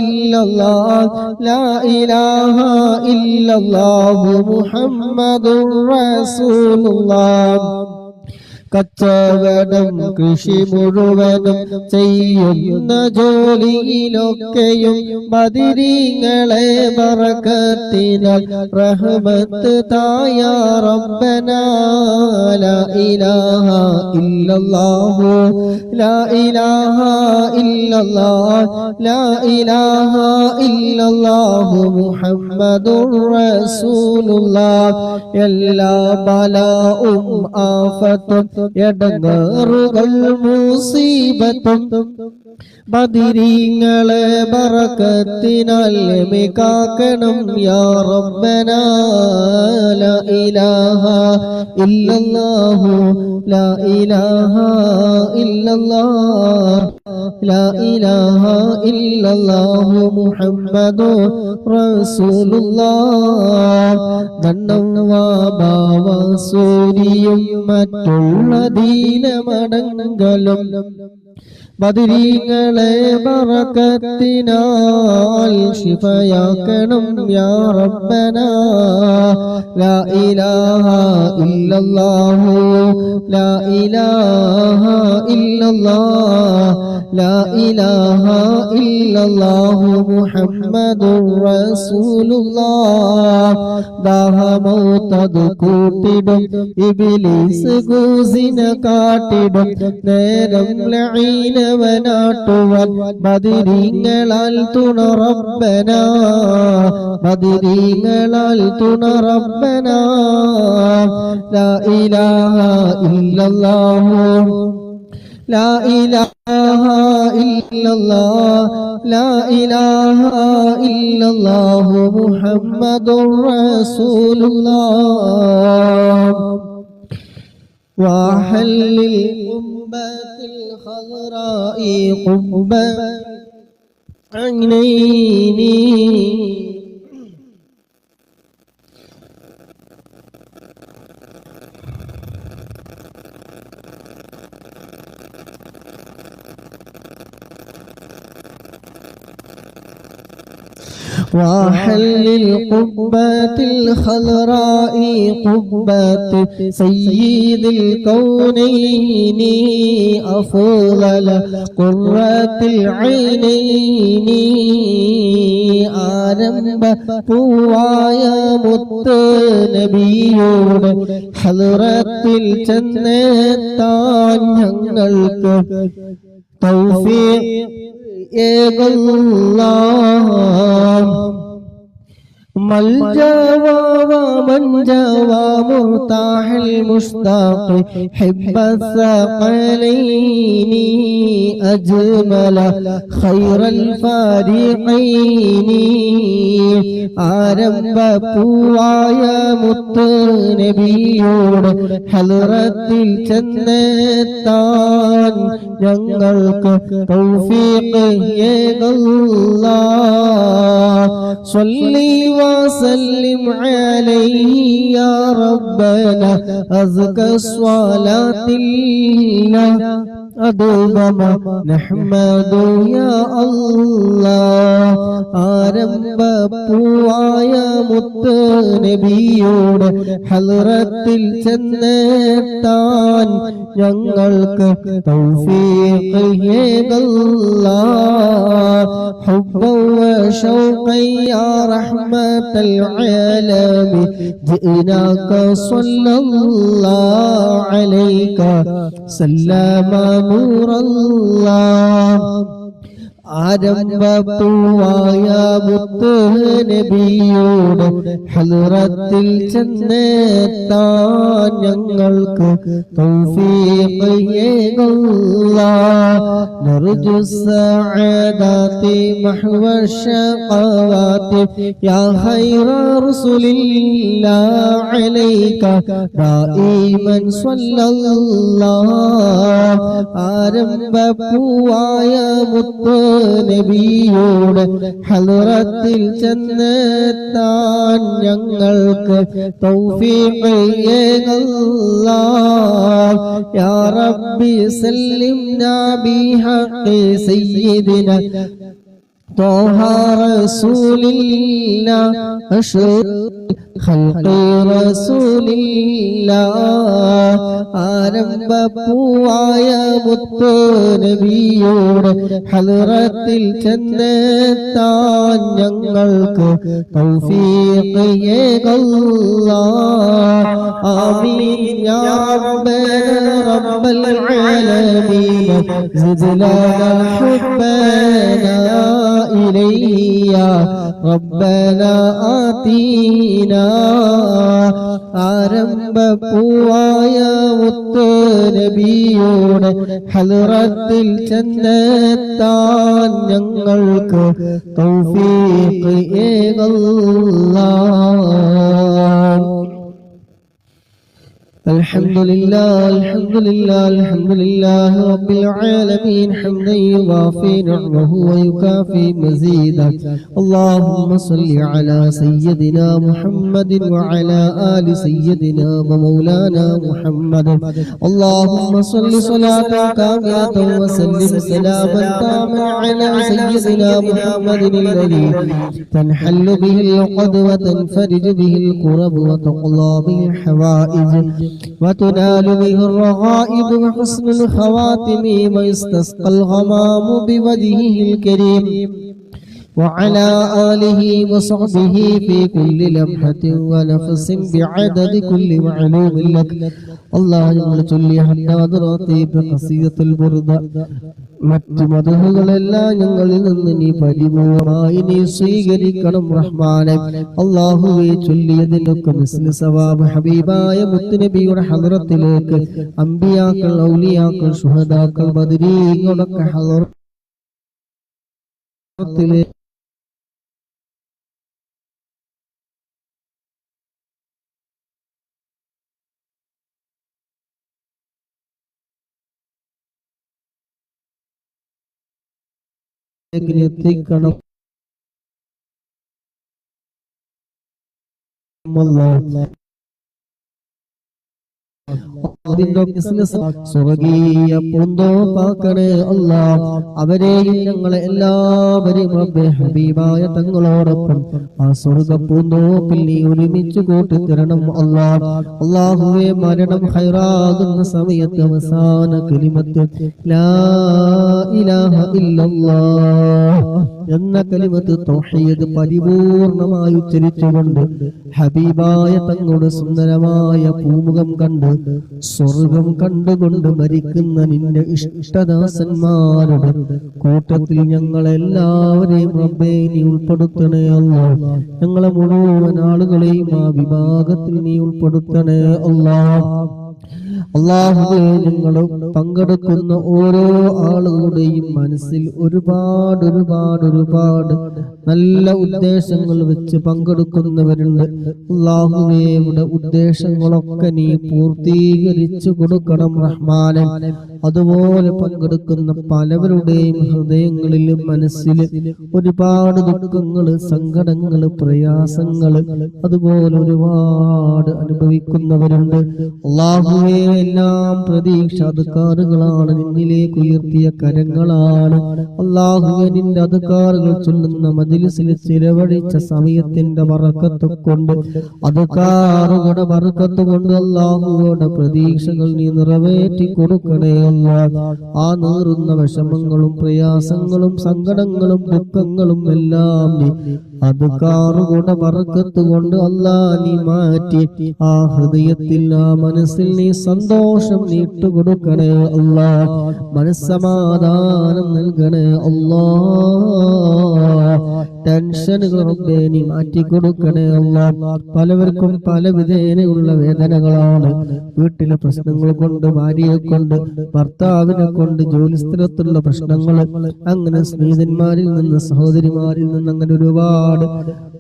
ഇല്ലല്ലാഹ് لا إله إلا الله محمد رسول الله കച്ചവടം കൃഷി മുഴുവനും ചെയ്യുന്ന ജോലിയിലൊക്കെയും ബദിരീങ്ങളെ ബറകത്തിനാൽ റഹ്മത്ത് തായ റബ്ബനാ ലാ ഇലാഹ ഇല്ലല്ലാഹു ലാ ഇലാഹ ഇല്ലല്ലാഹ് ലാ ഇലാഹ ഇല്ലല്ലാഹു മുഹമ്മദുർ റസൂലുള്ളാഹ് എല്ലാ ബലാഉം ആഫത്തും എടങ്ങേറുകൾ മുസീബത്തും ബദിരീങ്ങളെ ബറകത്തിനാൽ കാക്കണം യാ റബ്ബനാ ലാ ഇലാഹ ഇല്ലല്ലാഹു ലാ ഇലാഹ ഇല്ലല്ലാഹ് ലാ ഇലാഹ ഇല്ലല്ലാഹു മുഹമ്മദുർ റസൂലുള്ളാഹ് ധന്നവാ സൂരിയും മറ്റുള്ള ദീനമടങ്ങലും ബദിരീങ്ങളെ ബറകത്തിനാൽ ശിഫയാക്കണം യാ റബ്ബനാ ലാ ഇലാഹ ഇല്ലല്ലാഹു ലാ ഇലാഹ ഇല്ലല്ലാഹ് ലാ ഇലാഹ ഇല്ലല്ലാഹു മുഹമ്മദുർ റസൂലുള്ളാഹ് ദാഹമൗതദ് കൂട്ടിടും ഇബ്ലീസ് ഗൂസിനെ കാട്ടിടും നേരം ലഈ ഐനവനാട്ടുവാൻ ബദരീങ്ങളാൽ തുണ റബ്ബനാ ബദരീങ്ങളാൽ തുണ റബ്ബനാ ലാ ഇലാഹ ഇല്ലല്ലാഹു لا إله إلا الله لا إله إلا الله محمد رسول الله وحل القبة الخضراء قبة عينيني وحل القبة الخضراء قبة سيد الكونين أفضل قرة العينين ആരംഭ പൂവായ മുത്ത് നബിയോട് ഹദ്റത്തിൽ ചെന്നെത്താൻ ഞങ്ങൾക്ക് തൗഫീഖ് ملجوا ومنجوا مرتاح المشتاق حب الثقلين أجمل خير الفريقين ആരംഭ പൂവായ മുത്ത് നബിയോട് ഹദ്റത്തിൽ ചെന്നെത്താൻ ഞങ്ങൾക്ക് തൗഫീഖ് ഏകല്ലാഹ് സ്വല്ലി വസല്ലിം അലൈഹി യാ റബ്ബനാ അസ്ക സ്വലാത്തില്ലാഹ് أدوما نحمد يا الله ആരംഭ പൂവായ മുത്ത് നബിയോട് ഹദ്റത്തിൽ ചെന്നെത്താൻ ഞങ്ങൾക്ക് തൗഫീഖ് ഏകല്ലാഹ് ഹുബ്ബൻ വശൗഖൻ യാ റഹ്മത്തൽ ആലമീൻ ജിനാക സ്വല്ലല്ലാഹു അലൈക സല്ലമ نور الله ആരംഭ പൂവായ മുത്ത് നബിയോട് ഹദ്റത്തിൽ ചെന്നെത്താൻ ഞങ്ങൾക്ക് തൗഫീഖ് ഏകല്ലാഹ് നർജു സഅദാതി മഹ്വ ശഖവാതി യാ ഖൈറ റസൂലില്ലാഹ് അലൈക ദായിമൻ സ്വല്ലല്ലാഹ് ആരംഭ പൂവായ മുത്ത് നബിയോട് ഹദ്റത്തിൽ ചെന്നെത്താൻ ഞങ്ങൾക്ക് തൗഫീഖ് ഏകല്ലാഹ് യാ റബ്ബി സല്ലിംനാ ബിഹഖി സയ്യിദിനാ طه رسول الله أشرف خلق رسول الله ആരംഭ പൂവായ മുത്ത് നബിയോട് ഹദ്റത്തിൽ ചെന്നെത്താൻ ഞങ്ങൾക്ക് തൗഫീഖ് ഏകല്ലാഹ് ആമീൻ യാ റബ്ബൽ ആലമീൻ സിദ് ലനാ ഹുബ്ബനാ إليه يا ربنا آتينا ആരംഭ പൂവായ മുത്ത് നബിയോട് ഹദ്റത്തിൽ ചെന്നെത്താൻ ഞങ്ങൾക്ക് തൗഫീഖ് ഏകല്ലാഹ് الحمد لله الحمد لله الحمد لله رب العالمين حمدا يوافي نعمه ويكافي مزيدا اللهم صل على سيدنا محمد وعلى آل سيدنا ومولانا محمد اللهم صل صلاة كاملة وسلم سلاما تاما على سيدنا محمد الذي تنحل به العقد وتنفرج به الكرب وتقضى به الحوائج وتنال به الرغائب وحسن الخواتم ويستسقى الغمام بوجهه الكريم وعلى آله وصحبه في كل لمحة ونفس بعدد كل معلوم لك اللهم صل على حضرات قصيدة البردة മറ്റു മദഹുകളെല്ലാം ഞങ്ങളിൽ നിന്ന് നീ പരിപൂർണമായി നീ സ്വീകരിക്കണം റഹ്മാനെ. അല്ലാഹുവേ, ചൊല്ലിയതിനൊക്കെ മിസ്ലു സവാബ് ഹബീബായ മുത്തുനബിയുടെ ഹദ്റത്തിലേക്ക് അംബിയാക്കൾ, ഔലിയാക്കൾ, ശുഹദാക്കൾ, ബദരീങ്ങളൊക്കെ ഹദ്റത്തിലേക്ക് എത്തിക്കണം. സ്വർഗീയ പൂന്തോപ്പാക്കണേ അല്ലാഹ്. അവരെയും ഞങ്ങളെ എല്ലാവരെയും റബ്ബേ ഹബീബായ തങ്ങളോടൊപ്പം ആ സ്വർഗ പൂന്തോപ്പിൽ നീ ഒരുമിച്ച് കൂട്ടിത്തരണം അല്ലാഹ്. അല്ലാഹുവേ, മരണം ഹൈറാകുന്ന സമയത്ത് അവസാന കലിമത്ത് ലാ ഇലാഹ ഇല്ലല്ലാഹ് എന്ന കലിമത്ത് തൗഹീദ് പരിപൂർണമായി ഉച്ചരിച്ചുകൊണ്ട് ഹബീബായ തങ്ങളുടെ സുന്ദരമായ പൂമുഖം കണ്ട് സ്വർഗം കണ്ടുകൊണ്ട് മരിക്കുന്ന നിന്റെ ഇഷ്ടദാസന്മാരുടെ കൂട്ടത്തിൽ ഞങ്ങളെല്ലാവരെയും റബ്ബേ നീ ഉൾപ്പെടുത്തണേ അല്ലാഹ്. ഞങ്ങളെ മുഴുവൻ ആളുകളെയും ആ വിഭാഗത്തിൽ നീ ഉൾപ്പെടുത്തണേ അല്ലാഹ്. അല്ലാഹുവേ, ഞങ്ങൾ പങ്കെടുക്കുന്ന ഓരോ ആളുകളുടെയും മനസ്സിൽ ഒരുപാട് നല്ല ഉദ്ദേശങ്ങൾ വെച്ച് പങ്കെടുക്കുന്നവരുണ്ട്. അല്ലാഹുവേ, ഇവിടെ ഉദ്ദേശങ്ങളൊക്കെ നീ പൂർത്തീകരിച്ചു കൊടുക്കണം റഹ്മാനെ. അതുപോലെ പങ്കെടുക്കുന്ന പലവരുടെയും ഹൃദയങ്ങളിലും മനസ്സിൽ ഒരുപാട് ദുഃഖങ്ങള്, സങ്കടങ്ങള്, പ്രയാസങ്ങള് അതുപോലെ ഒരുപാട് അനുഭവിക്കുന്നവരുണ്ട്. അല്ലാഹുവേ, എല്ലാം പ്രതീക്ഷ അദ്കാറുകളാണ്, നിന്നിലേക്ക് ഉയർത്തിയ കരങ്ങളാണ്. അല്ലാഹുവേ, നിന്റെ അദ്കാറുകൾ ചൊല്ലുന്ന മജ്‌ലിസിൽ ചിലവഴിച്ച സമയത്തിന്റെ ബറക്കത്ത് കൊണ്ട്, അദ്കാറുകളുടെ ബറക്കത്ത് കൊണ്ട് അല്ലാഹുവോടെ പ്രതീക്ഷകൾ നീ നിറവേറ്റി കൊടുക്കണേ അല്ലാഹ്. ആ നീറുന്ന വിഷമങ്ങളും പ്രയാസങ്ങളും സങ്കടങ്ങളും ദുഃഖങ്ങളും എല്ലാം നീ അദ്കാറുകളുടെ ബറക്കത്ത് കൊണ്ട് അല്ലാഹ് നീ മാറ്റി ആ ഹൃദയത്തിൽ, ആ മനസ്സിൽ നീ സന്തോഷം നീട്ടുകൊടുക്കണേ അല്ലാഹ്. മനസ്സമാധാനം നൽകണേ അല്ലാഹ്. ടെൻഷനുകൾ റബ്ബേ നീ മാറ്റിക്കൊടുക്കണേ അല്ലാഹ്. പലവർക്കും പല വിധേനയുള്ള വേദനകളാണ്. വീട്ടിലെ പ്രശ്നങ്ങൾ കൊണ്ട്, ഭാര്യയെ കൊണ്ട്, ഭർത്താവിനെ കൊണ്ട്, ജോലിസ്ഥലത്തുള്ള പ്രശ്നങ്ങൾ, അങ്ങനെ സ്നേഹിതന്മാരിൽ നിന്ന്, സഹോദരിമാരിൽ നിന്ന്, അങ്ങനെ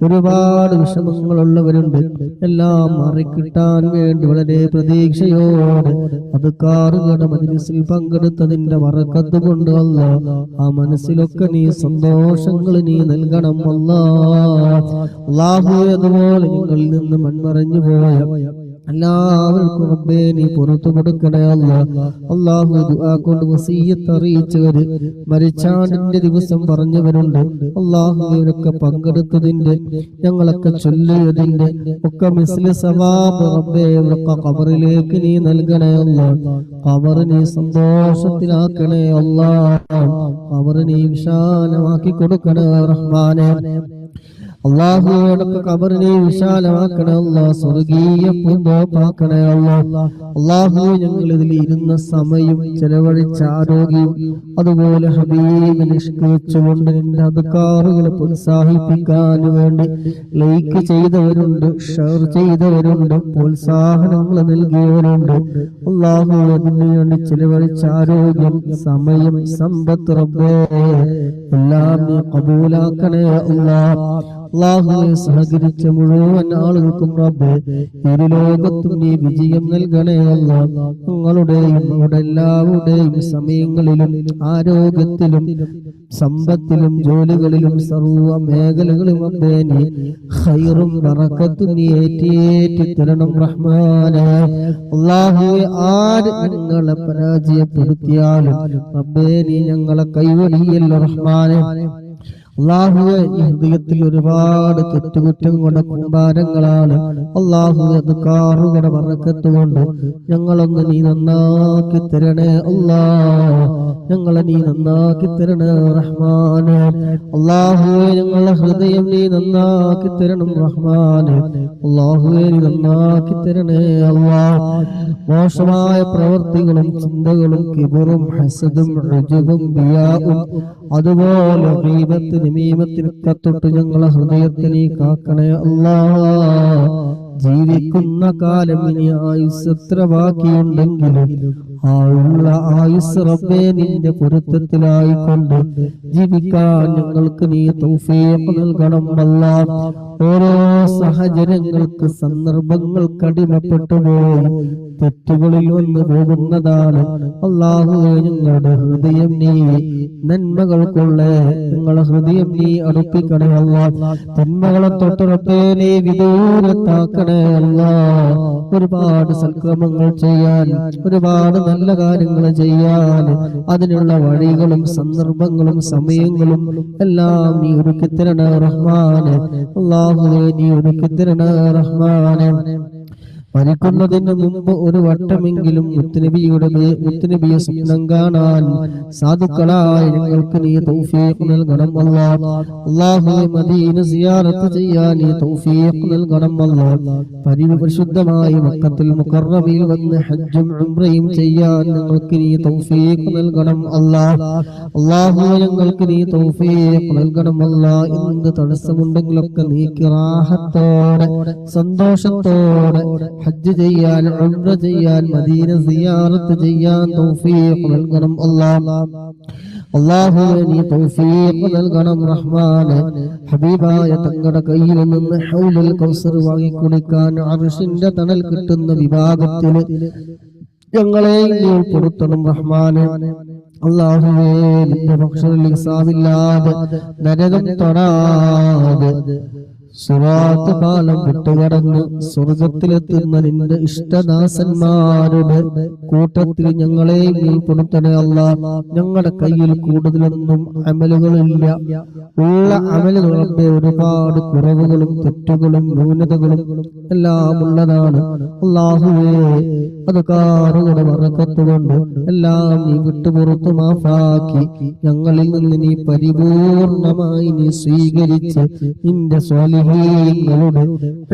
ഒരുപാട് വിഷമങ്ങളുള്ളവരുണ്ട്. എല്ലാം മാറിക്കിട്ടാൻ വേണ്ടി വളരെ പ്രതീക്ഷയോടെ അദ്കാറുകളുടെ മജ്‌ലിസിൽ പങ്കെടുത്തതിന്റെ ബറക്കത്ത് കൊണ്ട് അല്ലാഹ് ആ മനസ്സിലൊക്കെ നീ സന്തോഷങ്ങൾ നീ നൽകണം അല്ലാഹ്. അല്ലാഹുവേ, അതുപോലെ നിങ്ങളിൽ നിന്ന് മൺമറഞ്ഞു പോയ എല്ലാവർക്കും റബ്ബേ നീ പുറത്തു കൊടുക്കണേ അല്ലാഹ്. അല്ലാഹു ദുആ കൊണ്ട് വസിയ്യത്ത് അറിയിച്ചവര്, മരിച്ചാണ്ടിന്റെ ദിവസം പറഞ്ഞവരുണ്ട്. അല്ലാഹു ഇവരൊക്കെ പങ്കെടുത്തതിന്റെ, ഞങ്ങളൊക്കെ ചൊല്ലിയതിന്റെ ഒക്കെ മിസ്ലു സവാബ് റബ്ബേ ഇവരൊക്കെ ഖബറിലേക്ക് നീ നൽകണേ അല്ലാഹ്. ഖബർ നീ സന്തോഷത്തിലാക്കണേ അല്ലാഹ്. ഖബർ നീ വിശാലമാക്കി കൊടുക്കണേ റഹ്മാനേ. അല്ലാഹുവോടൊക്കെ ഖബറിനെ വിശാലമാക്കണേ അല്ലാഹ്. സ്വർഗീയ പൂന്തോപ്പാക്കണേ അല്ലാഹ്. അല്ലാഹുവേ, ഞങ്ങൾ ഇതിൽ ഇരുന്ന സമയം, ചെലവഴിച്ച ആരോഗ്യവും അതുപോലെ ഹബീബിനെ നിഷ്കരിച്ചുകൊണ്ട് നിന്റെ അദ്കാറുകളെ പ്രോത്സാഹിപ്പിക്കാൻ വേണ്ടി ലൈക്ക് ചെയ്തവരുണ്ട്, ഷെയർ ചെയ്തവരുണ്ട്, പ്രോത്സാഹനങ്ങൾ നൽകിയവരുണ്ട്. അല്ലാഹുവേ, അതിനു വേണ്ടി ചെലവഴിച്ച ആരോഗ്യം, സമയം, സമ്പത്ത് റബ്ബേ എല്ലാം നീ ഖബൂലാക്കണേ അല്ലാഹ്. അല്ലാഹുവേ, സഹകരിച്ച മുഴുവൻ ആളുകൾക്കും റബ്ബേ ഇരു ലോകത്തും നീ വിജയം നൽകണേ അല്ലാഹ്. ഞങ്ങളുടെയും അവിടെ എല്ലാവരുടെയും സമയങ്ങളിലും ആരോഗ്യത്തിലും സമ്പത്തിലും ജോലികളിലും സർവ്വ മേഖലകളിലും റബ്ബേ നീ ഖൈറും ബറക്കത്തും നീ ഏറ്റി തരണം റഹ്മാനേ. അല്ലാഹുവേ, ആര് ഞങ്ങളെ പരാജയപ്പെടുത്തിയാലും റബ്ബേ നീ ഞങ്ങളെ കൈവടിയല്ലോ റഹ്മാനേ. അല്ലാഹുവേ ഈ ഹൃദയത്തിൽ ഒരുപാട് തെറ്റുകുറ്റങ്ങളുടെ കൂമ്പാരങ്ങളാണ്. അല്ലാഹുവേ അത് കാറുകളുടെ ബറക്കത്ത് കൊണ്ട് ഞങ്ങളൊന്ന് നീ നന്നാക്കി തരണേ അല്ലാ, ഞങ്ങളെ നീ നന്നാക്കി തരണേ റഹ്മാനെ. അല്ലാഹുവേ ഞങ്ങളുടെ ഹൃദയം നീ നന്നാക്കി തരണം റഹ്മാനെ. അല്ലാഹുവേ നീ നന്നാക്കി തരണേ അല്ലാ. മോശമായ പ്രവൃത്തികളും ചിന്തകളും കിബറും ഹസദും ഉജ്ബും റിയാഉം അതുപോലെ ഗീബത്ത് നമീമത്തിനൊക്കെ തൊട്ട് ഞങ്ങളെ ഹൃദയത്തെ നീ കാക്കണേ അല്ലാ. ജീവിക്കുന്ന കാലം ഇനി ആയുസ് എത്ര ബാക്കിയുണ്ടെങ്കിലും ആ ഉള്ള ആയുസ് റബ്ബേ നിന്റെ പൊരുത്തത്തിലായിക്കൊണ്ട് ജീവിക്കാൻ ഞങ്ങൾക്ക് നീ തൗഫീഖ് നൽകണം അല്ലാ. ഓരോ സാഹചര്യങ്ങൾക്ക് സന്ദർഭങ്ങൾക്ക് അടിമപ്പെട്ടു പോയി തെറ്റുകളിൽ വന്നു പോകുന്നതാണ്. അല്ലാഹുവേ ഞങ്ങളുടെ ഹൃദയം നീ നന്മകൾക്കുള്ള ഞങ്ങളുടെ ഹൃദയം നീ അടുപ്പിക്കണേ അല്ലാ. തിന്മകളെ തൊട്ടുറപ്പേ നീ വിദൂരത്താക്കണേ അല്ലാ. ഒരുപാട് സൽക്രമങ്ങൾ ചെയ്യാൻ, ഒരുപാട് നല്ല കാര്യങ്ങൾ ചെയ്യാൻ അതിനുള്ള വഴികളും സന്ദർഭങ്ങളും സമയങ്ങളും എല്ലാം നീ ഒരുക്കിത്തരണേ റഹ്മാനെ. അല്ലാഹുവേ നീ ഒരുക്കിത്തരണേ റഹ്മാനെ. മരിക്കുന്നതിന് മുമ്പ് ഒരു വട്ടമെങ്കിലും മുത്തുനബിയെ സ്വപ്നം കാണാൻ സാധുക്കളായ ഞങ്ങൾക്ക് നീ തൗഫീഖ് നൽകണം അല്ലാ. അല്ലാഹുവേ മദീന സിയാറത്ത് ചെയ്യാൻ നീ തൗഫീഖ് നൽകണം അല്ലാ. പരിശുദ്ധമായ മക്കത്തുൽ മുകറമയിൽ വന്ന് ഹജ്ജും ഉംറയും ചെയ്യാൻ ഞങ്ങൾക്ക് നീ തൗഫീഖ് നൽകണം അല്ലാ. അല്ലാഹുവേ ഞങ്ങൾക്ക് നീ തൗഫീഖ് നൽകണം അല്ലാ. എന്ത് തടസ്സമുണ്ടെങ്കിലൊക്കെ നീക്കി റാഹത്തോടെ സന്തോഷത്തോടെ ഹജ്ജ് ചെയ്യാൻ, ഉംറ ചെയ്യാൻ, മദീന സിയാറത്ത് ചെയ്യാൻ തൗഫീഖ് നൽകണം അല്ലാ. അല്ലാഹുവേ നീ തൗഫീഖ് നൽകണം റഹ്മാനെ. ഹബീബായ തങ്ങളുടെ കയ്യിൽ നിന്ന് ഹൗലുൽ കൗസർ വാങ്ങി കുടിക്കാൻ അർശിന്റെ തണൽ കിട്ടുന്ന വിഭാഗത്തിൽ ഞങ്ങളെ നീ ഉൾപ്പെടുത്തണം റഹ്മാനെ. അല്ലാഹുവേ നിന്റെ ഭക്ഷണ ഹിസാബില്ലാതെ നരകം തൊടാതെ സിറാത്ത് പാലം വിട്ടുകടന്ന് സ്വർഗത്തിലെത്തുന്ന നിന്റെ ഇഷ്ടദാസന്മാരുടെ കൂട്ടത്തിൽ ഞങ്ങളെ ഉൾപ്പെടുത്തണേ അല്ലാ. ഞങ്ങളുടെ കയ്യിൽ കൂടുതലൊന്നും അമലുകളില്ല. ഉള്ള അമലുകളൊക്കെ ഒരുപാട് കുറവുകളും തെറ്റുകളും ന്യൂനതകളും എല്ലാം ഉള്ളതാണ്. അല്ലാഹുവേ അത് കാറുകളുടെ ബറക്കത്തുകൊണ്ട് എല്ലാം നീ വിട്ടുപുറത്തു മാഫാക്കി ഞങ്ങളിൽ നിന്ന് നീ പരിപൂർണമായി നീ സ്വീകരിച്ച് നിന്റെ സ്വാലിഹീങ്ങളുടെ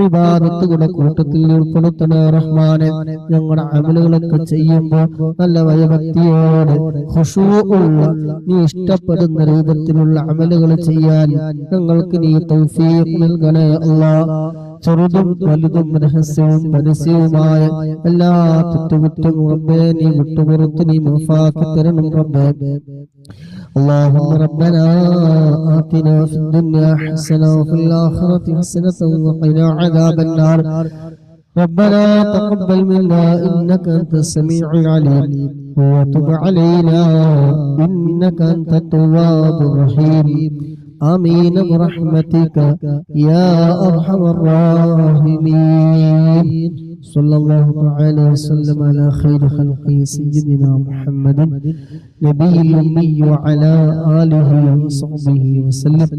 ഇബാദത്തുകളുടെ കൂട്ടത്തിൽ ഉൾപ്പെടുത്തണേ റഹ്മാനെ. ഞങ്ങളുടെ അമലുകളൊക്കെ ചെയ്യുമ്പോൾ നല്ല ഭയഭക്തിയോടെ ഖുശൂഉള്ള നീ ഇഷ്ടപ്പെടുന്ന രൂപത്തിലുള്ള അമലുകൾ ചെയ്യാൻ ഞങ്ങൾക്ക് നീ തൗഫീഖ് നൽകണേ അല്ലാ. ചെറുതും വലുതും രഹസ്യവും പരസ്യവുമായ എല്ലാ തെറ്റുകുറ്റവും റബ്ബേ നീ വിട്ടുപുറത്ത് നീ മാഫാക്കി തരണം റബ്ബേ. اللهم ربنا آتنا في الدنيا حسنة وفي الآخرة حسنة وقنا عذاب النار. ربنا تقبل منا إنك أنت السميع العليم وتب علينا إنك أنت التواب الرحيم. آمين برحمتك يا أرحم الراحمين. صلى الله تعالى وسلم على خير خلقه سيدنا محمد نبي الأمي وعلى آله وصحبه وسلم.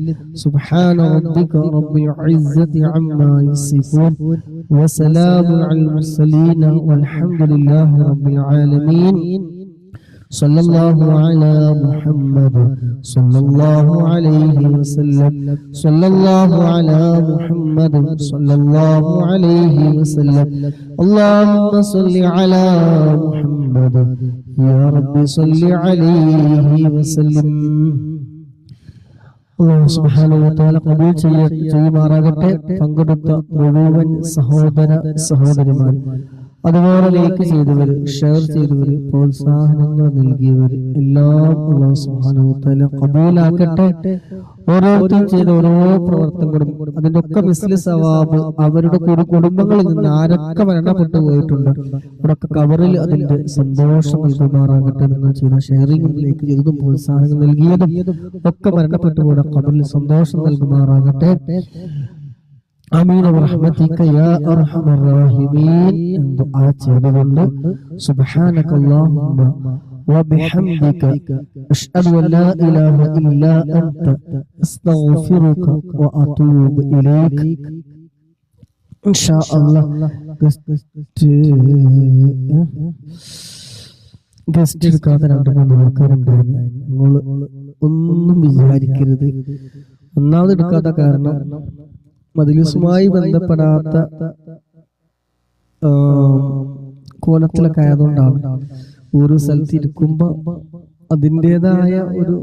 سبحان ربك رب العزة عما يصفون وسلام على المرسلين والحمد لله رب العالمين. صلى الله على محمد صلى الله عليه وسلم. صلى الله على محمد صلى الله عليه وسلم. اللهم صل على محمد يا رب صل عليه وسلم. അല്ലാഹു സുബ്ഹാനഹു വ തആല ഖബൂൽ ചെയ്യുമാറാകട്ടെ. പങ്കെടുത്ത മുഴുവൻ സഹോദര സഹോദരിമാർ, അതുപോലെ ലൈക്ക് ചെയ്തവർ, ഷെയർ ചെയ്തവർ, പ്രോത്സാഹനങ്ങൾ നൽകിയവർ എല്ലാം അല്ലാഹു സുബ്ഹാനഹു വ തആല ഖബൂലാക്കട്ടെ. ഓരോരുത്തരും ചെയ്ത ഓരോ പ്രവർത്തനങ്ങളും അതിന്റെ ഒക്കെ മിസ്ലി സവാബ് അവരുടെ കുടുംബങ്ങളിൽ നിന്ന് ആരൊക്കെ മരണപ്പെട്ടു പോയിട്ടുണ്ട് അവരൊക്കെ കവറിൽ അതിന്റെ സന്തോഷം നൽകുമാറാകട്ടെ. നിങ്ങൾ ചെയ്ത ഷെയറിംഗും ലൈക്ക് ചെയ്തതും പ്രോത്സാഹനങ്ങൾ നൽകിയതും ഒക്കെ മരണപ്പെട്ടു പോയ കവറിൽ സന്തോഷം നൽകുമാറാകട്ടെ. آمين برحمتك يا أرحم الراحمين. دعاء ചെയ്തുകൊണ്ട് سبحانك اللهم وبحمدك أشهد أن لا إله إلا أنت أستغفرك وأتوب إليك. إن شاء الله ഗസ്റ്റ് എടുക്കാത്ത 2-3 ആൾക്കാരുണ്ടായിരുന്നു. നിങ്ങൾ ഒന്നും വിചാരിക്കരുത്. ഒന്നാമത് എടുക്കാത്ത കാരണം മജ്‌ലിസുമായി ബന്ധപ്പെടാത്ത കോലത്തിലൊക്കെ ആയതുകൊണ്ടാണ്. ഒരു സ്ഥലത്ത് ഇരിക്കുമ്പോ അതിൻ്റെതായ ഒരു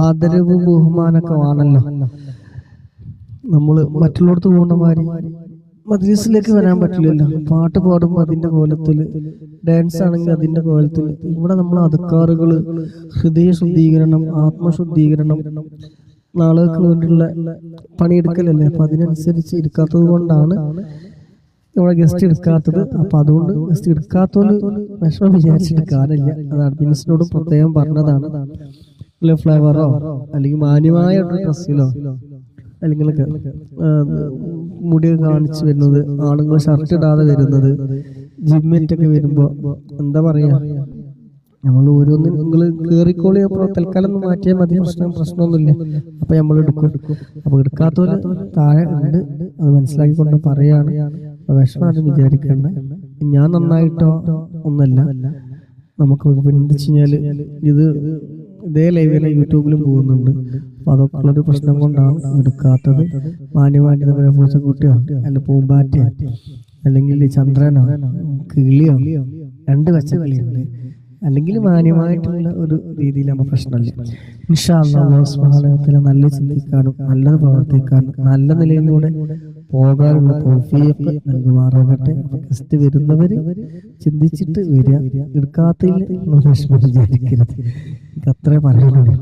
ആദരവും ബഹുമാനമൊക്കെ ആണല്ലോ. നമ്മള് മറ്റുള്ളവർക്ക് പോകുന്ന മാതിരി മജ്‌ലിസിലേക്ക് വരാൻ പറ്റില്ലല്ലോ. പാട്ട് പാടുമ്പോൾ അതിന്റെ കോലത്തില്, ഡാൻസ് ആണെങ്കിൽ അതിന്റെ കോലത്തില്. ഇവിടെ നമ്മൾ അദ്കാറുകള്, ഹൃദയ ശുദ്ധീകരണം, ആത്മശുദ്ധീകരണം, നാളുകൾക്ക് വേണ്ടിയുള്ള പണിയെടുക്കലല്ലേ. അപ്പൊ അതിനനുസരിച്ച് ഇരിക്കാത്തത് കൊണ്ടാണ് ഇവിടെ ഗസ്റ്റ് എടുക്കാത്തത്. അപ്പൊ അതുകൊണ്ട് ഗസ്റ്റ് എടുക്കാത്തത് വിഷമം വിചാരിച്ചിട്ട് കാര്യമില്ല. അത് അഡ്മിൻസിനോട് പ്രത്യേകം പറഞ്ഞതാണ്. ഫ്ലേവറോ അല്ലെങ്കിൽ മാന്യമായ ഡ്രസ്സിലോ അല്ലെങ്കിൽ മുടിയൊക്കെ കാണിച്ചു വരുന്നത്, ആണുങ്ങൾ ഷർട്ട് ഇടാതെ വരുന്നത്, ജിമ്മിറ്റൊക്കെ വരുമ്പോ എന്താ പറയാ, നമ്മൾ ഓരോന്നും നിങ്ങൾ കേറിക്കോളി. അപ്പൊ തൽക്കാലം ഒന്ന് മാറ്റിയാൽ മതി, പ്രശ്നമൊന്നുമില്ല. അപ്പൊ നമ്മൾ എടുക്കും. അപ്പൊ എടുക്കാത്തവര് താഴെ ഉണ്ട്, അത് മനസ്സിലാക്കിക്കൊണ്ട് പറയാണ്. വിഷമാണ് വിചാരിക്കേണ്ട. ഞാൻ നന്നായിട്ടോ ഒന്നല്ല. നമുക്ക് എന്താ വെച്ച് കഴിഞ്ഞാല് ഇതേ ലൈവിലെ യൂട്യൂബിലും പോകുന്നുണ്ട്. അപ്പൊ അതൊക്കെ ഉള്ളൊരു പ്രശ്നം കൊണ്ടാണ് എടുക്കാത്തത്. മാന്യമായിട്ട് പൂച്ചക്കുട്ടിയോ അല്ല പൂമ്പാറ്റയോ അല്ലെങ്കിൽ ചന്ദ്രനോ കിളിയോ 2 പച്ചക്കിളിയുണ്ട്, അല്ലെങ്കിൽ മാന്യമായിട്ടുള്ള ഒരു രീതിയിലാകുമ്പോൾ പ്രശ്നമില്ല. ഇൻഷാ അല്ലാഹ് അല്ലാഹു സുബ്ഹാനഹു വ തആല നല്ല ചിന്തിക്കാനും നല്ലത് പ്രവർത്തിക്കാനും നല്ല നിലയിലൂടെ പോകാനുള്ള തൗഫീഖ് നൽകുമാറാകട്ടെ. ഗസ്റ്റ് വരുന്നവര് ചിന്തിച്ചിട്ട് വരിക, എടുക്കാത്തതിൽ വിഷമം വിചാരിക്കരുത്. എനിക്ക് അത്രേ പറയാനുള്ളൂ.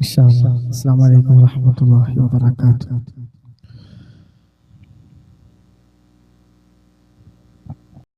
ഇൻഷാ അല്ലാഹ്. അസ്സലാമു അലൈക്കും വറഹ്മത്തുള്ളാഹി വബറകാതുഹു.